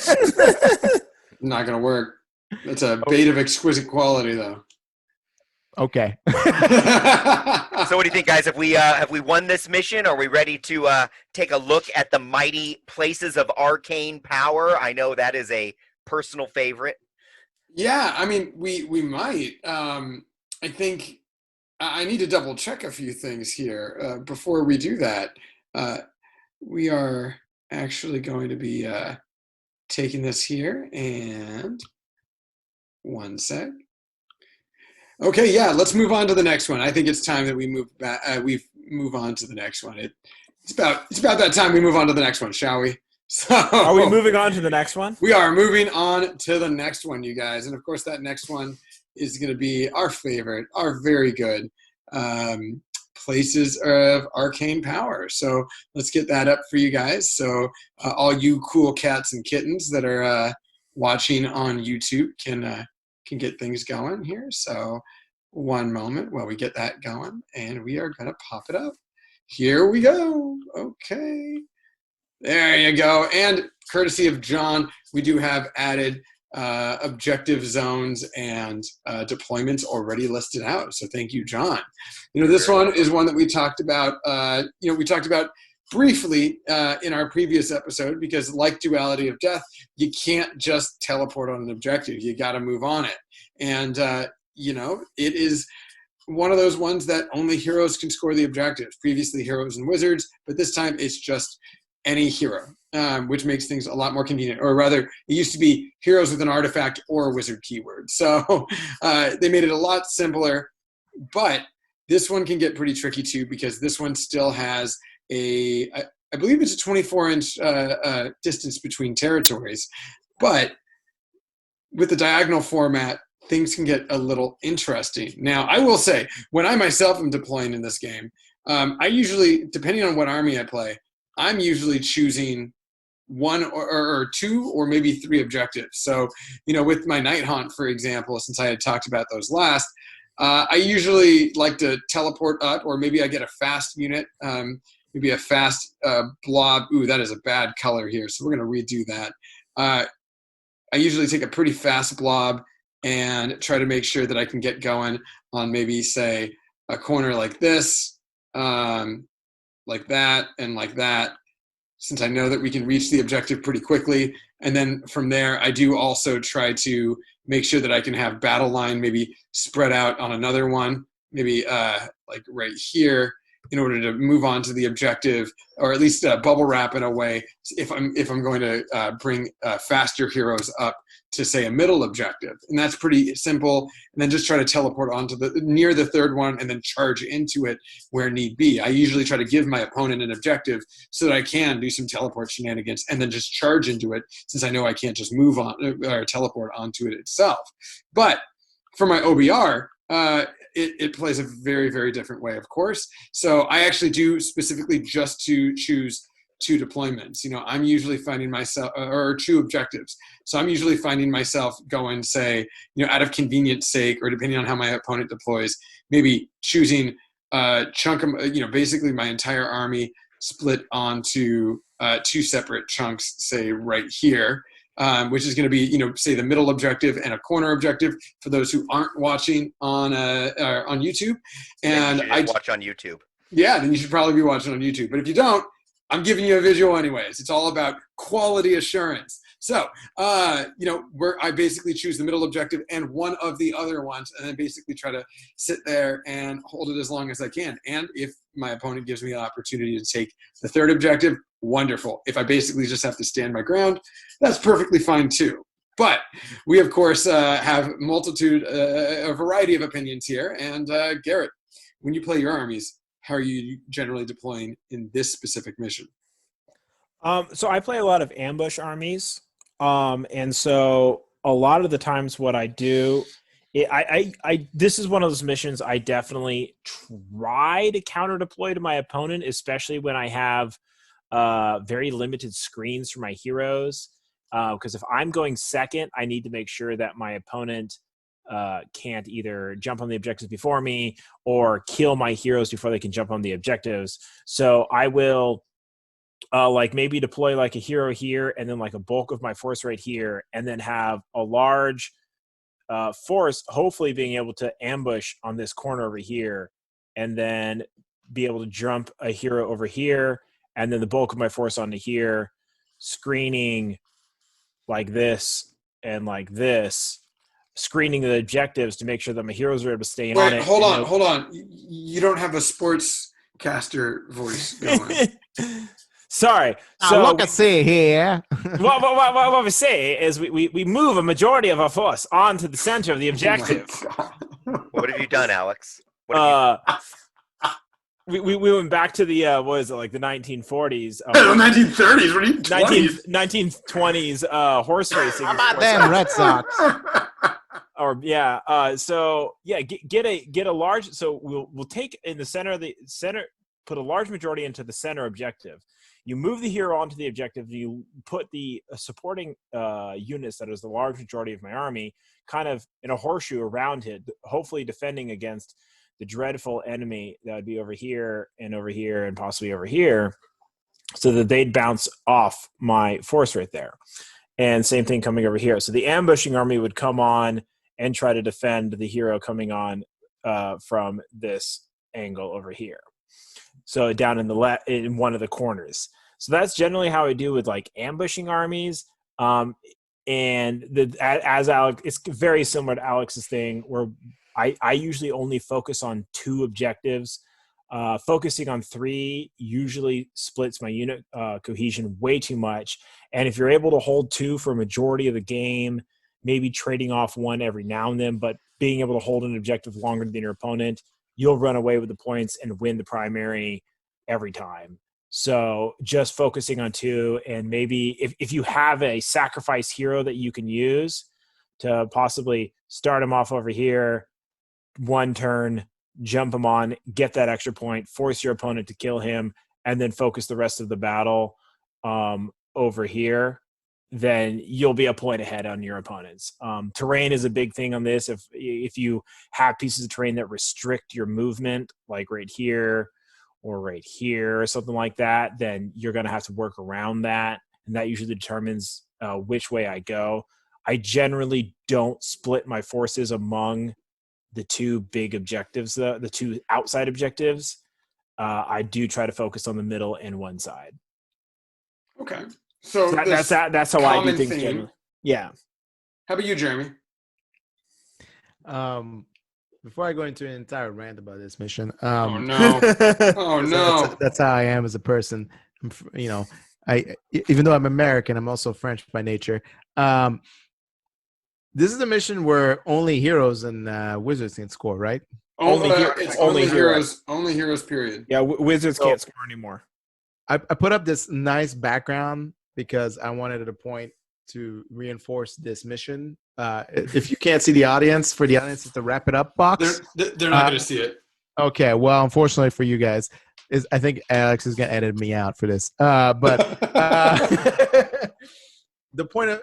Not gonna work. It's a bait of exquisite quality, though. Okay. So what do you think, guys? Have we won this mission? Are we ready to take a look at the mighty places of arcane power? I know that is a personal favorite. Yeah, I mean, we might. I think I need to double check a few things here before we do that. We are actually going to be taking this here, and one sec. Okay, yeah, let's move on to the next one. I think it's time that we move back. We move on to the next one. It's about that time we move on to the next one, shall we? So, are we moving on to the next one? We are moving on to the next one, you guys, and of course that next one is going to be our favorite, our very good places of arcane power. So let's get that up for you guys. So all you cool cats and kittens that are watching on YouTube can get things going here. So one moment while we get that going, and we are going to pop it up. Here we go. Okay. There you go. And courtesy of John, we do have added objective zones and deployments already listed out. So thank you, John. This one is one that we talked about. We talked about briefly in our previous episode, because like Duality of Death, you can't just teleport on an objective. You got to move on it. And, it is one of those ones that only heroes can score the objectives. Previously, heroes and wizards, but this time it's just any hero, which makes things a lot more convenient. Or rather, it used to be heroes with an artifact or a wizard keyword. So they made it a lot simpler. But this one can get pretty tricky too, because this one still has I believe it's a 24-inch distance between territories. But with the diagonal format, things can get a little interesting. Now, I will say, when I myself am deploying in this game, I usually, depending on what army I play, I'm usually choosing one or two or maybe three objectives. So, with my Night Haunt, for example, since I had talked about those last, I usually like to teleport up, or maybe I get a fast unit, maybe a fast blob. Ooh, that is a bad color here, so we're going to redo that. I usually take a pretty fast blob and try to make sure that I can get going on maybe, say, a corner like this, like that, and like that, since I know that we can reach the objective pretty quickly. And then from there, I do also try to make sure that I can have battle line maybe spread out on another one, maybe like right here, in order to move on to the objective, or at least bubble wrap in a way if I'm going to bring faster heroes up to, say, a middle objective. And that's pretty simple. And then just try to teleport onto near the third one and then charge into it where need be. I usually try to give my opponent an objective so that I can do some teleport shenanigans and then just charge into it, since I know I can't just move on or teleport onto it itself. But for my OBR, it plays a very, very different way, of course. So I actually do specifically just to choose two deployments. I'm usually finding myself, or two objectives. So I'm usually finding myself going, say, out of convenience sake, or depending on how my opponent deploys, maybe choosing a chunk of, basically my entire army split onto two separate chunks, say right here. Which is going to be, say, the middle objective and a corner objective for those who aren't watching on YouTube. And I watch on YouTube. Yeah, then you should probably be watching on YouTube. But if you don't, I'm giving you a visual anyways. It's all about quality assurance. So, where I basically choose the middle objective and one of the other ones, and then basically try to sit there and hold it as long as I can. And if my opponent gives me an opportunity to take the third objective, wonderful. If I basically just have to stand my ground, that's perfectly fine too. But we, of course, have a variety of opinions here. And Garrett, when you play your armies, how are you generally deploying in this specific mission? So I play a lot of ambush armies. And so a lot of the times what I do, this is one of those missions I definitely try to counter deploy to my opponent, especially when I have very limited screens for my heroes. Because if I'm going second, I need to make sure that my opponent can't either jump on the objectives before me or kill my heroes before they can jump on the objectives. So I will maybe deploy like a hero here, and then like a bulk of my force right here, and then have a large force hopefully being able to ambush on this corner over here, and then be able to jump a hero over here, and then the bulk of my force onto here, screening like this and like this, screening the objectives to make sure that my heroes are able to stay on it. Hold on. You don't have a sportscaster voice going. Sorry. So what I say here? what we say is we move a majority of our force onto the center of the objective. What have you done, Alex? We went back to the what is it, like the 1940s? The 1930s. What are you 1920s horse racing. How about them Red Sox? Get a large. So we'll take in the center of the center, put a large majority into the center objective. You move the hero onto the objective, and you put the supporting units, that is the large majority of my army, kind of in a horseshoe around it, hopefully defending against the dreadful enemy that would be over here and possibly over here. so that they'd bounce off my force right there. And same thing coming over here. So the ambushing army would come on and try to defend the hero coming on from this angle over here. So down in the in one of the corners. So that's generally how I do with like ambushing armies. And as Alex, it's very similar to Alex's thing where I usually only focus on 2 objectives. Focusing on 3 usually splits my unit cohesion way too much. And if you're able to hold 2 for a majority of the game, maybe trading off 1 every now and then, but being able to hold an objective longer than your opponent, you'll run away with the points and win the primary every time. So just focusing on 2, and maybe if you have a sacrifice hero that you can use to possibly start him off over here, 1 turn, jump him on, get that extra point, force your opponent to kill him, and then focus the rest of the battle over here, then you'll be a point ahead on your opponents. Terrain is a big thing on this. If you have pieces of terrain that restrict your movement, like right here or right here or something like that, then you're going to have to work around that, and that usually determines which way I go. I generally don't split my forces among the 2 big objectives, the 2 outside objectives. I do try to focus on the middle and one side. Okay. So that's how I do things generally. Yeah. How about you, Jeremy? Before I go into an entire rant about this mission, oh no, oh no, that's how I am as a person. You know, even though I'm American, I'm also French by nature. This is a mission where only heroes and wizards can score, right? Only heroes. Only heroes. Period. Yeah, wizards can't score anymore. I put up this nice background because I wanted at a point to reinforce this mission. If you can't see the audience, for the audience, it's the wrap it up box. They're not going to see it. Okay, well, unfortunately for you guys, I think Alex is going to edit me out for this. But the point of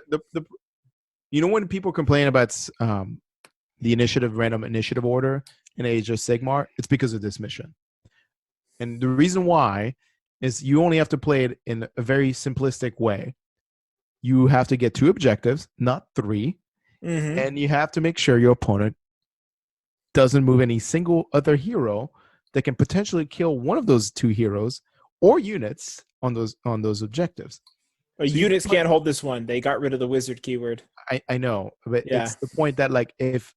when people complain about the random initiative order in Age of Sigmar, it's because of this mission. And the reason why is you only have to play it in a very simplistic way. You have to get 2 objectives, not 3. Mm-hmm. And you have to make sure your opponent doesn't move any single other hero that can potentially kill one of those 2 heroes or units on those objectives. Units can't hold this one. They got rid of the wizard keyword. I know, but it's the point that like if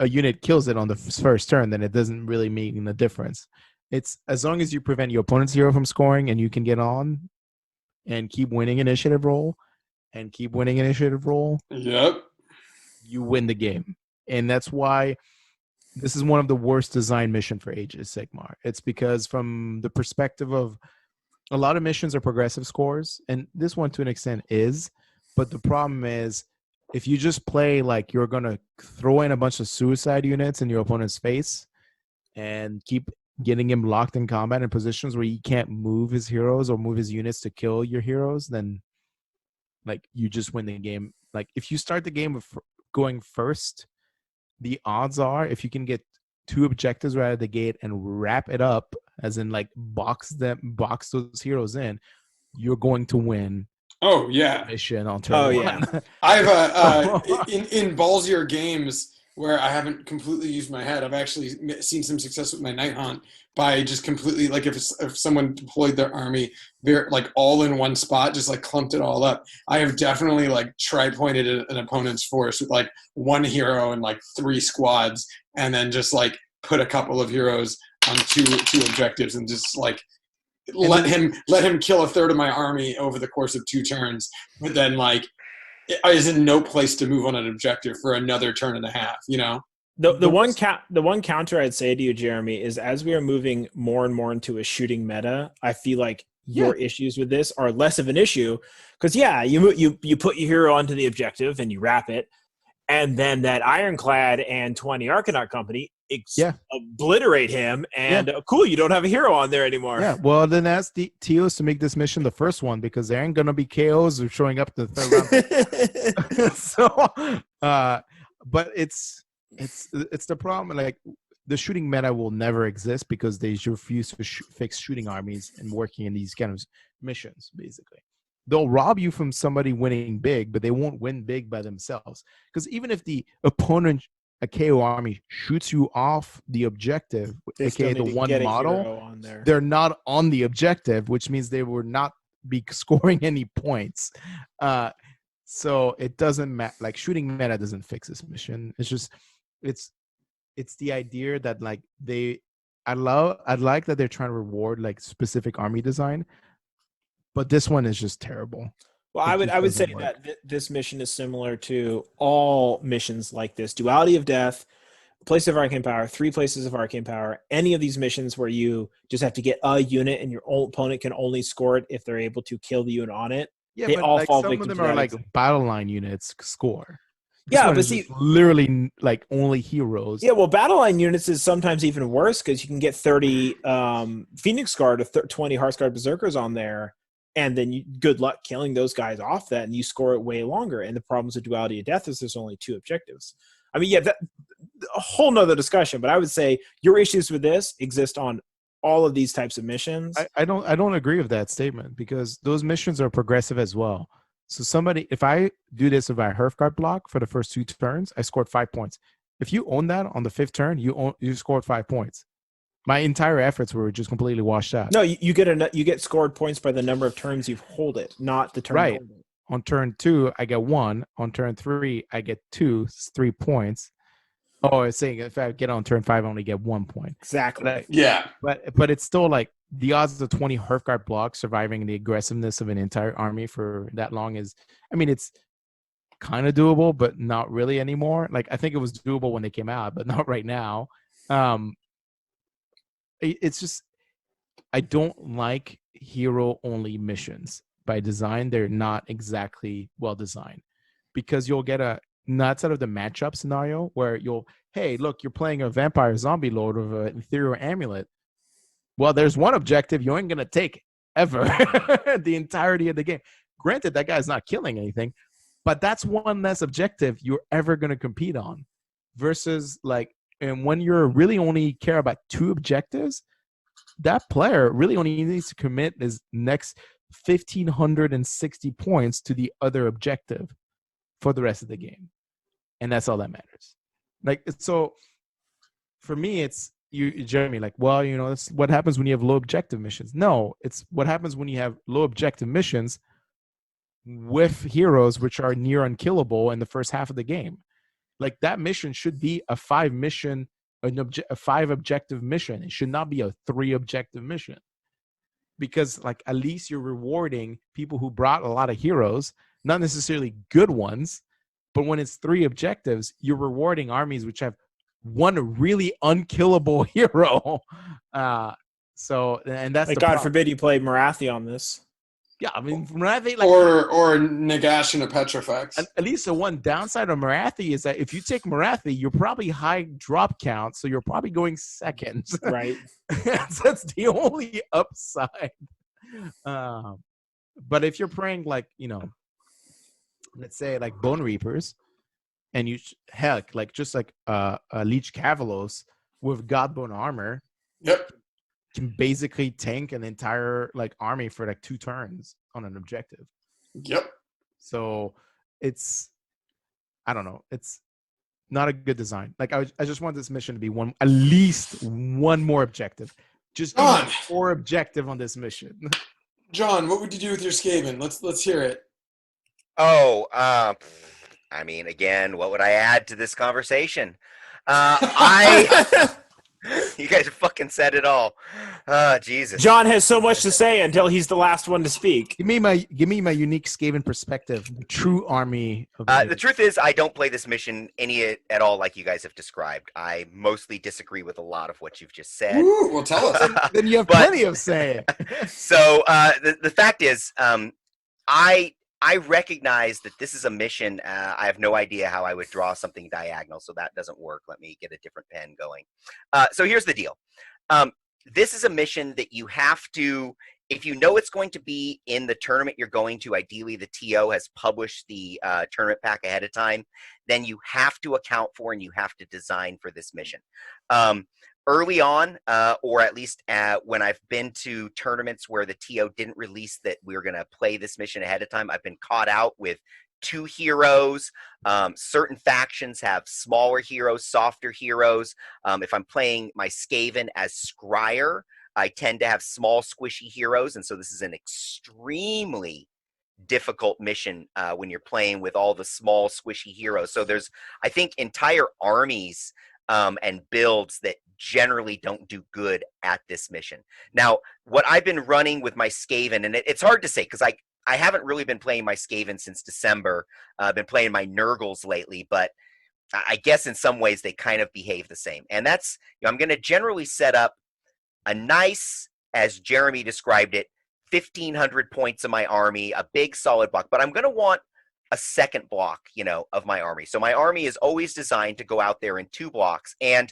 a unit kills it on the first turn, then it doesn't really mean a difference. It's as long as you prevent your opponent's hero from scoring and you can get on and keep winning initiative roll and keep winning initiative roll. Yep. You win the game. And that's why this is one of the worst design mission for Age of Sigmar. It's because from the perspective of a lot of missions are progressive scores, and this one to an extent is, but the problem is if you just play like you're going to throw in a bunch of suicide units in your opponent's face and keep getting him locked in combat in positions where he can't move his heroes or move his units to kill your heroes, then like you just win the game. Like if you start the game with going first, the odds are if you can get 2 objectives right out of the gate and wrap it up, as in like box those heroes in, you're going to win. Oh yeah, mission on turn 1. Yeah. I've in ballsier games where I haven't completely used my head, I've actually seen some success with my Night Hunt by just completely, like if someone deployed their army, they're like all in one spot, just like clumped it all up. I have definitely like tri-pointed an opponent's force with like 1 hero and like 3 squads, and then just like put a couple of heroes on two objectives and just like let him kill a third of my army over the course of 2 turns, but then like I is in no place to move on an objective for another turn and a half, you know? The one counter I'd say to you, Jeremy, is as we are moving more and more into a shooting meta, I feel like your issues with this are less of an issue because you put your hero onto the objective and you wrap it, and then that Ironclad and 20 Arcanaut Company obliterate him, and cool, you don't have a hero on there anymore. Yeah, well then ask the TOs to make this mission the first one because there ain't gonna be KOs showing up in the 3rd round. But it's the problem. Like the shooting meta will never exist because they refuse to fix shooting armies and working in these kind of missions, basically. They'll rob you from somebody winning big, but they won't win big by themselves. Because even if the opponent, a KO army, shoots you off the objective, They still aka need the to one get a model, hero on there. they're not on the objective, which means they will not be scoring any points. So it doesn't matter. Like, shooting meta doesn't fix this mission. It's just, it's the idea that like I'd like that they're trying to reward like specific army design, but this one is just terrible. Well, It I would just say doesn't work. that this mission is similar to all missions like this: Duality of Death, Place of Arcane Power, 3 Places of Arcane Power. Any of these missions where you just have to get a unit and your opponent can only score it if they're able to kill the unit on it. Yeah, They but all like fall some of victim them to are that like exact- battle line units score. This Yeah, one but is see, just literally like only heroes. yeah, well, battle line units is sometimes even worse because you can get 30 Phoenix Guard or 20 Hearthguard Berserkers on there, and then good luck killing those guys off that, and you score it way longer. And the problems with Duality of Death is there's only 2 objectives. I mean, yeah, that a whole nother discussion, but I would say your issues with this exist on all of these types of missions. I don't agree with that statement because those missions are progressive as well. So if I do this with my Hearthguard block for the first 2 turns, I scored 5 points. If you own that on the 5th turn, you scored 5 points. My entire efforts were just completely washed out. No, you get scored points by the number of turns you hold it, not the turn. Right. On turn 2, I get 1. On turn 3, I get 2. It's 3 points. Oh, it's saying if I get on turn 5, I only get 1 point. Exactly. Yeah. But it's still like the odds of 20 Hearthguard blocks surviving the aggressiveness of an entire army for that long is, I mean, it's kind of doable, but not really anymore. Like, I think it was doable when they came out, but not right now. It's just, I don't like hero-only missions. By design, they're not exactly well designed because you'll get outside of the matchup scenario where hey, look, you're playing a vampire zombie lord with an ethereal amulet. Well, there's one objective you ain't going to take ever the entirety of the game. Granted, that guy's not killing anything, but that's one less objective you're ever going to compete on versus like, and when you're really only care about 2 objectives, that player really only needs to commit his next 1,560 points to the other objective for the rest of the game. And that's all that matters. Like, so for me, it's you, Jeremy, like, well, that's what happens when you have low objective missions. No, it's what happens when you have low objective missions with heroes which are near unkillable in the first half of the game. Like, that mission should be a 5 objective mission. It should not be a 3 objective mission. Because like at least you're rewarding people who brought a lot of heroes, not necessarily good ones, but when it's 3 objectives, you're rewarding armies which have one really unkillable hero. And that's Like, the God problem. forbid you play Marathi on this. Yeah, I mean, Marathi, like, or Nagash and a Petrifex. at least the one downside of Marathi is that if you take Marathi, you're probably high drop count, so you're probably going second. Right. That's the only upside. But if you're praying like, let's say like Bone Reapers, and just like a Leech Cavalos with Godbone armor, Yep. can basically tank an entire like army for like 2 turns on an objective. Yep. So I don't know. It's not a good design. Like I just want this mission to be at least one more objective. Just John. 4 objective on this mission. John, what would you do with your Skaven? Let's hear it. Oh, I mean, again, what would I add to this conversation? You guys fucking said it all. Jesus. John has so much to say until he's the last one to speak. Give me my unique Skaven perspective, the true army of The truth is, I don't play this mission any at all like you guys have described. I mostly disagree with a lot of what you've just said. Ooh, well, tell us. Then you have plenty of say. So the fact is, I recognize that this is a mission. I have no idea how I would draw something diagonal, so that doesn't work. Let me get a different pen going. So here's the deal. This is a mission that you have to, if you know it's going to be in the tournament you're going to, ideally the TO has published the tournament pack ahead of time, then you have to account for and you have to design for this mission. early on, or at least when I've been to tournaments where the TO didn't release that we were going to play this mission ahead of time, I've been caught out with 2 heroes. Certain factions have smaller heroes, softer heroes. If I'm playing my Skaven as Scryer, I tend to have small, squishy heroes, and so this is an extremely difficult mission when you're playing with all the small, squishy heroes. So there's, I think, entire armies and builds that generally don't do good at this mission. Now, what I've been running with my Skaven, and it's hard to say because I haven't really been playing my Skaven since December. I've been playing my Nurgles lately, but I guess in some ways they kind of behave the same. And that's, I'm going to generally set up a nice, as Jeremy described it, 1,500 points of my army, a big solid block, but I'm going to want a second block, of my army. So my army is always designed to go out there in 2 blocks. And,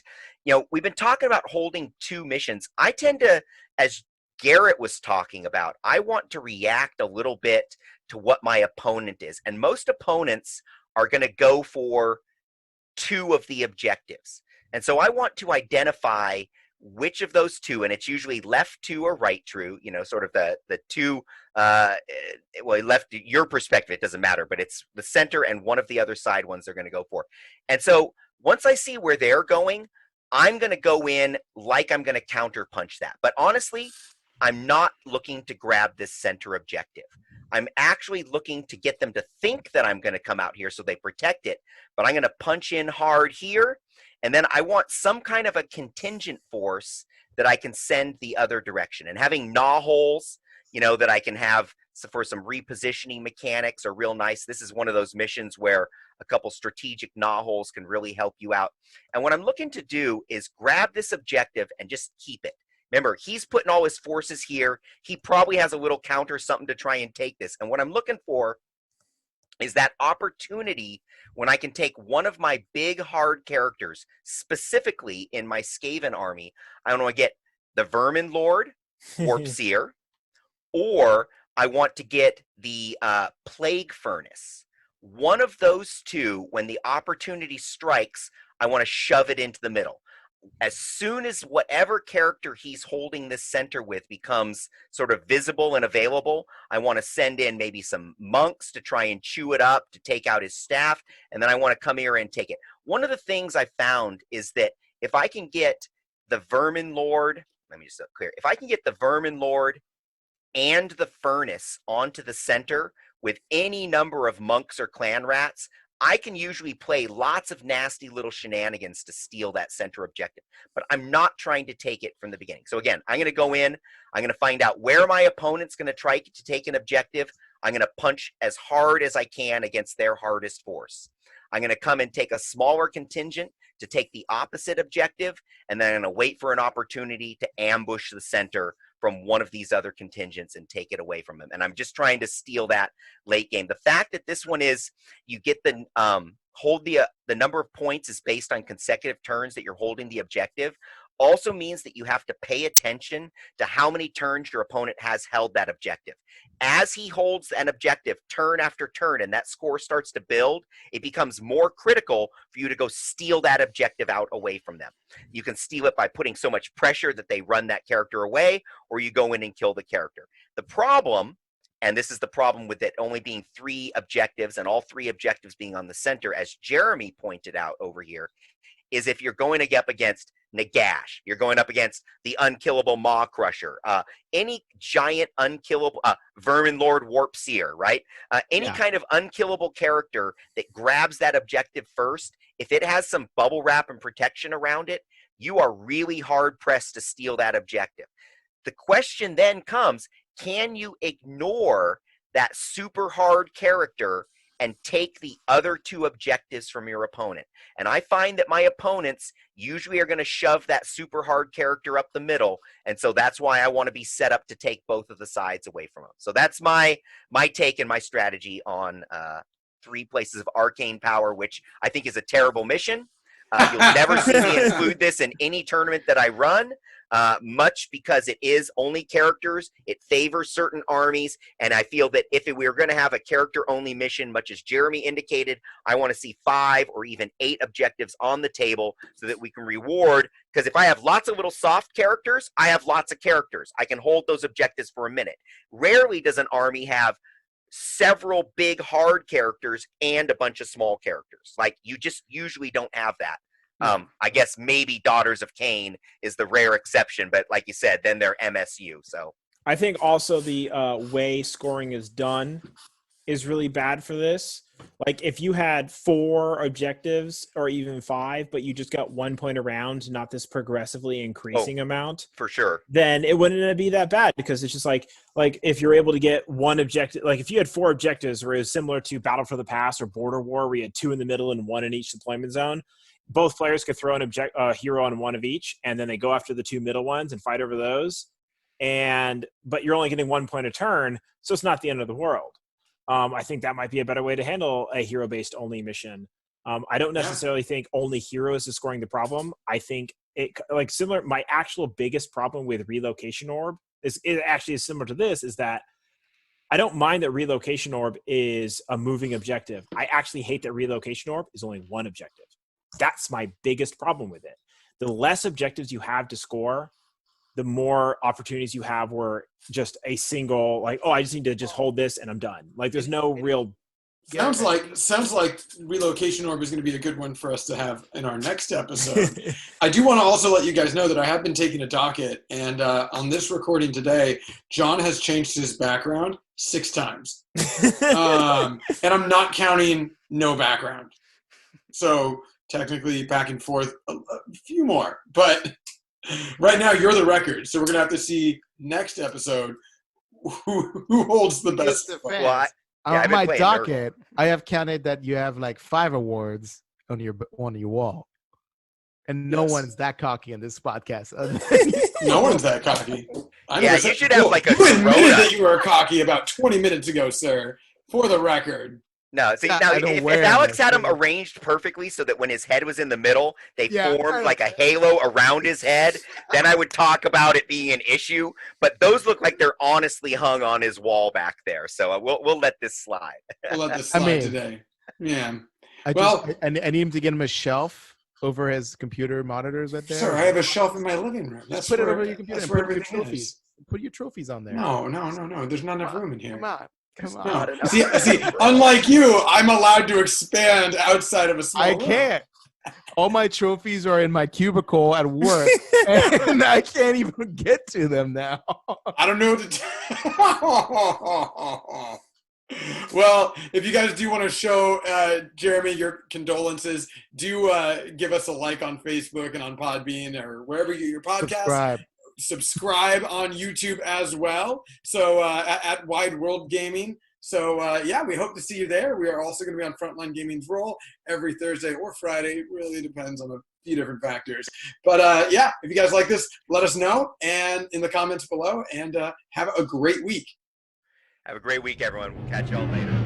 we've been talking about holding 2 missions. I tend to, as Garrett was talking about, I want to react a little bit to what my opponent is. And most opponents are going to go for 2 of the objectives. And so I want to identify which of those 2, and it's usually left 2 or right true, sort of the 2, well, left, your perspective, it doesn't matter, but it's the center and one of the other side ones they're going to go for. And so once I see where they're going, I'm going to go in like I'm going to counter punch that. But honestly, I'm not looking to grab this center objective. I'm actually looking to get them to think that I'm going to come out here so they protect it, but I'm going to punch in hard here. And then I want some kind of a contingent force that I can send the other direction. And having gnaw holes, that I can have for some repositioning mechanics are real nice. This is one of those missions where a couple strategic gnaw holes can really help you out. And what I'm looking to do is grab this objective and just keep it. Remember, he's putting all his forces here. He probably has a little counter, something to try and take this. And what I'm looking for is that opportunity when I can take one of my big hard characters, specifically in my Skaven army. I want to get the Vermin Lord, Warp Seer, or I want to get the Plague Furnace. One of those 2, when the opportunity strikes, I want to shove it into the middle. As soon as whatever character he's holding this center with becomes sort of visible and available, I want to send in maybe some monks to try and chew it up, to take out his staff, and then I want to come here and take it. One of the things I found is that if I can get the Vermin Lord, let me just clear, if I can get the Vermin Lord and the Furnace onto the center with any number of monks or clan rats, I can usually play lots of nasty little shenanigans to steal that center objective, but I'm not trying to take it from the beginning. So again, I'm going to go in, I'm going to find out where my opponent's going to try to take an objective. I'm going to punch as hard as I can against their hardest force. I'm going to come and take a smaller contingent to take the opposite objective, and then I'm going to wait for an opportunity to ambush the center from one of these other contingents and take it away from them. And I'm just trying to steal that late game. The fact that this one is, you get the hold the number of points is based on consecutive turns that you're holding the objective, also means that you have to pay attention to how many turns your opponent has held that objective. As he holds an objective turn after turn and that score starts to build, it becomes more critical for you to go steal that objective out away from them. You can steal it by putting so much pressure that they run that character away, or you go in and kill the character. The problem, and this is the problem with it only being 3 objectives and all 3 objectives being on the center, as Jeremy pointed out over here, is if you're going to get up against Nagash, you're going up against the unkillable Maw Crusher, any giant unkillable Vermin Lord Warp Seer, right? Any kind of unkillable character that grabs that objective first, if it has some bubble wrap and protection around it, you are really hard pressed to steal that objective. The question then comes, can you ignore that super hard character and take the other 2 objectives from your opponent? And I find that my opponents usually are going to shove that super hard character up the middle, and so that's why I want to be set up to take both of the sides away from them. So that's my take and my strategy on 3 places of arcane power, which I think is a terrible mission. You'll never see me include this in any tournament that I run. much because it is only characters. It favors certain armies, and I feel that if we were going to have a character-only mission, much as Jeremy indicated, I want to see 5 or even 8 objectives on the table so that we can reward. Because if I have lots of little soft characters, I have lots of characters. I can hold those objectives for a minute. Rarely does an army have several big hard characters and a bunch of small characters. Like, you just usually don't have that. I guess maybe Daughters of Cain is the rare exception, but like you said, then they're MSU. So I think also the way scoring is done is really bad for this. Like, if you had 4 objectives or even 5, but you just got 1 point around, not this progressively increasing amount, for sure, then it wouldn't be that bad, because it's just like if you're able to get 1 objective, like if you had 4 objectives where it was similar to Battle for the Past or Border War, where you had 2 in the middle and 1 in each deployment zone, both players could throw a hero on 1 of each, and then they go after the 2 middle ones and fight over those. But you're only getting 1 point a turn, so it's not the end of the world. I think that might be a better way to handle a hero-based only mission. I don't necessarily think only heroes is scoring the problem. I think similar. My actual biggest problem with Relocation Orb is similar to this, is that I don't mind that Relocation Orb is a moving objective. I actually hate that Relocation Orb is only 1 objective. That's my biggest problem with it. The less objectives you have to score, the more opportunities you have where just a single, like, oh, I just need to just hold this and I'm done. Like, there's no real. Sounds like Relocation Orb is going to be a good one for us to have in our next episode. I do want to also let you guys know that I have been taking a docket, and on this recording today, John has changed his background 6 times. And I'm not counting no background. So technically back and forth a few more, but right now you're the record. So we're going to have to see next episode who holds the best. Well, on my docket, I have counted that you have like 5 awards on your wall, and no one's that cocky in this podcast. No one's that cocky. You should have like a. You admitted that you were cocky about 20 minutes ago, sir. For the record. No, see, now if Alex had them arranged perfectly so that when his head was in the middle, they formed like a halo around his head, then I would talk about it being an issue. But those look like they're honestly hung on his wall back there. So we'll let this slide. We'll let this slide today. Yeah. I need him to get him a shelf over his computer monitors right there. Sir, I have a shelf in my living room. Just put it over your computer and put your trophies. Put your trophies on there. No. There's not enough room in here. Come on. No. See, unlike you, I'm allowed to expand outside of a small room. Can't. All my trophies are in my cubicle at work, and I can't even get to them now. I don't know what to Well, if you guys do want to show Jeremy your condolences, do give us a like on Facebook and on Podbean or wherever you get your podcast. Subscribe on YouTube as well. So at Wide World Gaming. So we hope to see you there. We are also going to be on Frontline Gaming's Roll every Thursday or Friday. It really depends on a few different factors. But if you guys like this, let us know and in the comments below. And have a great week. Have a great week, everyone. We'll catch y'all later.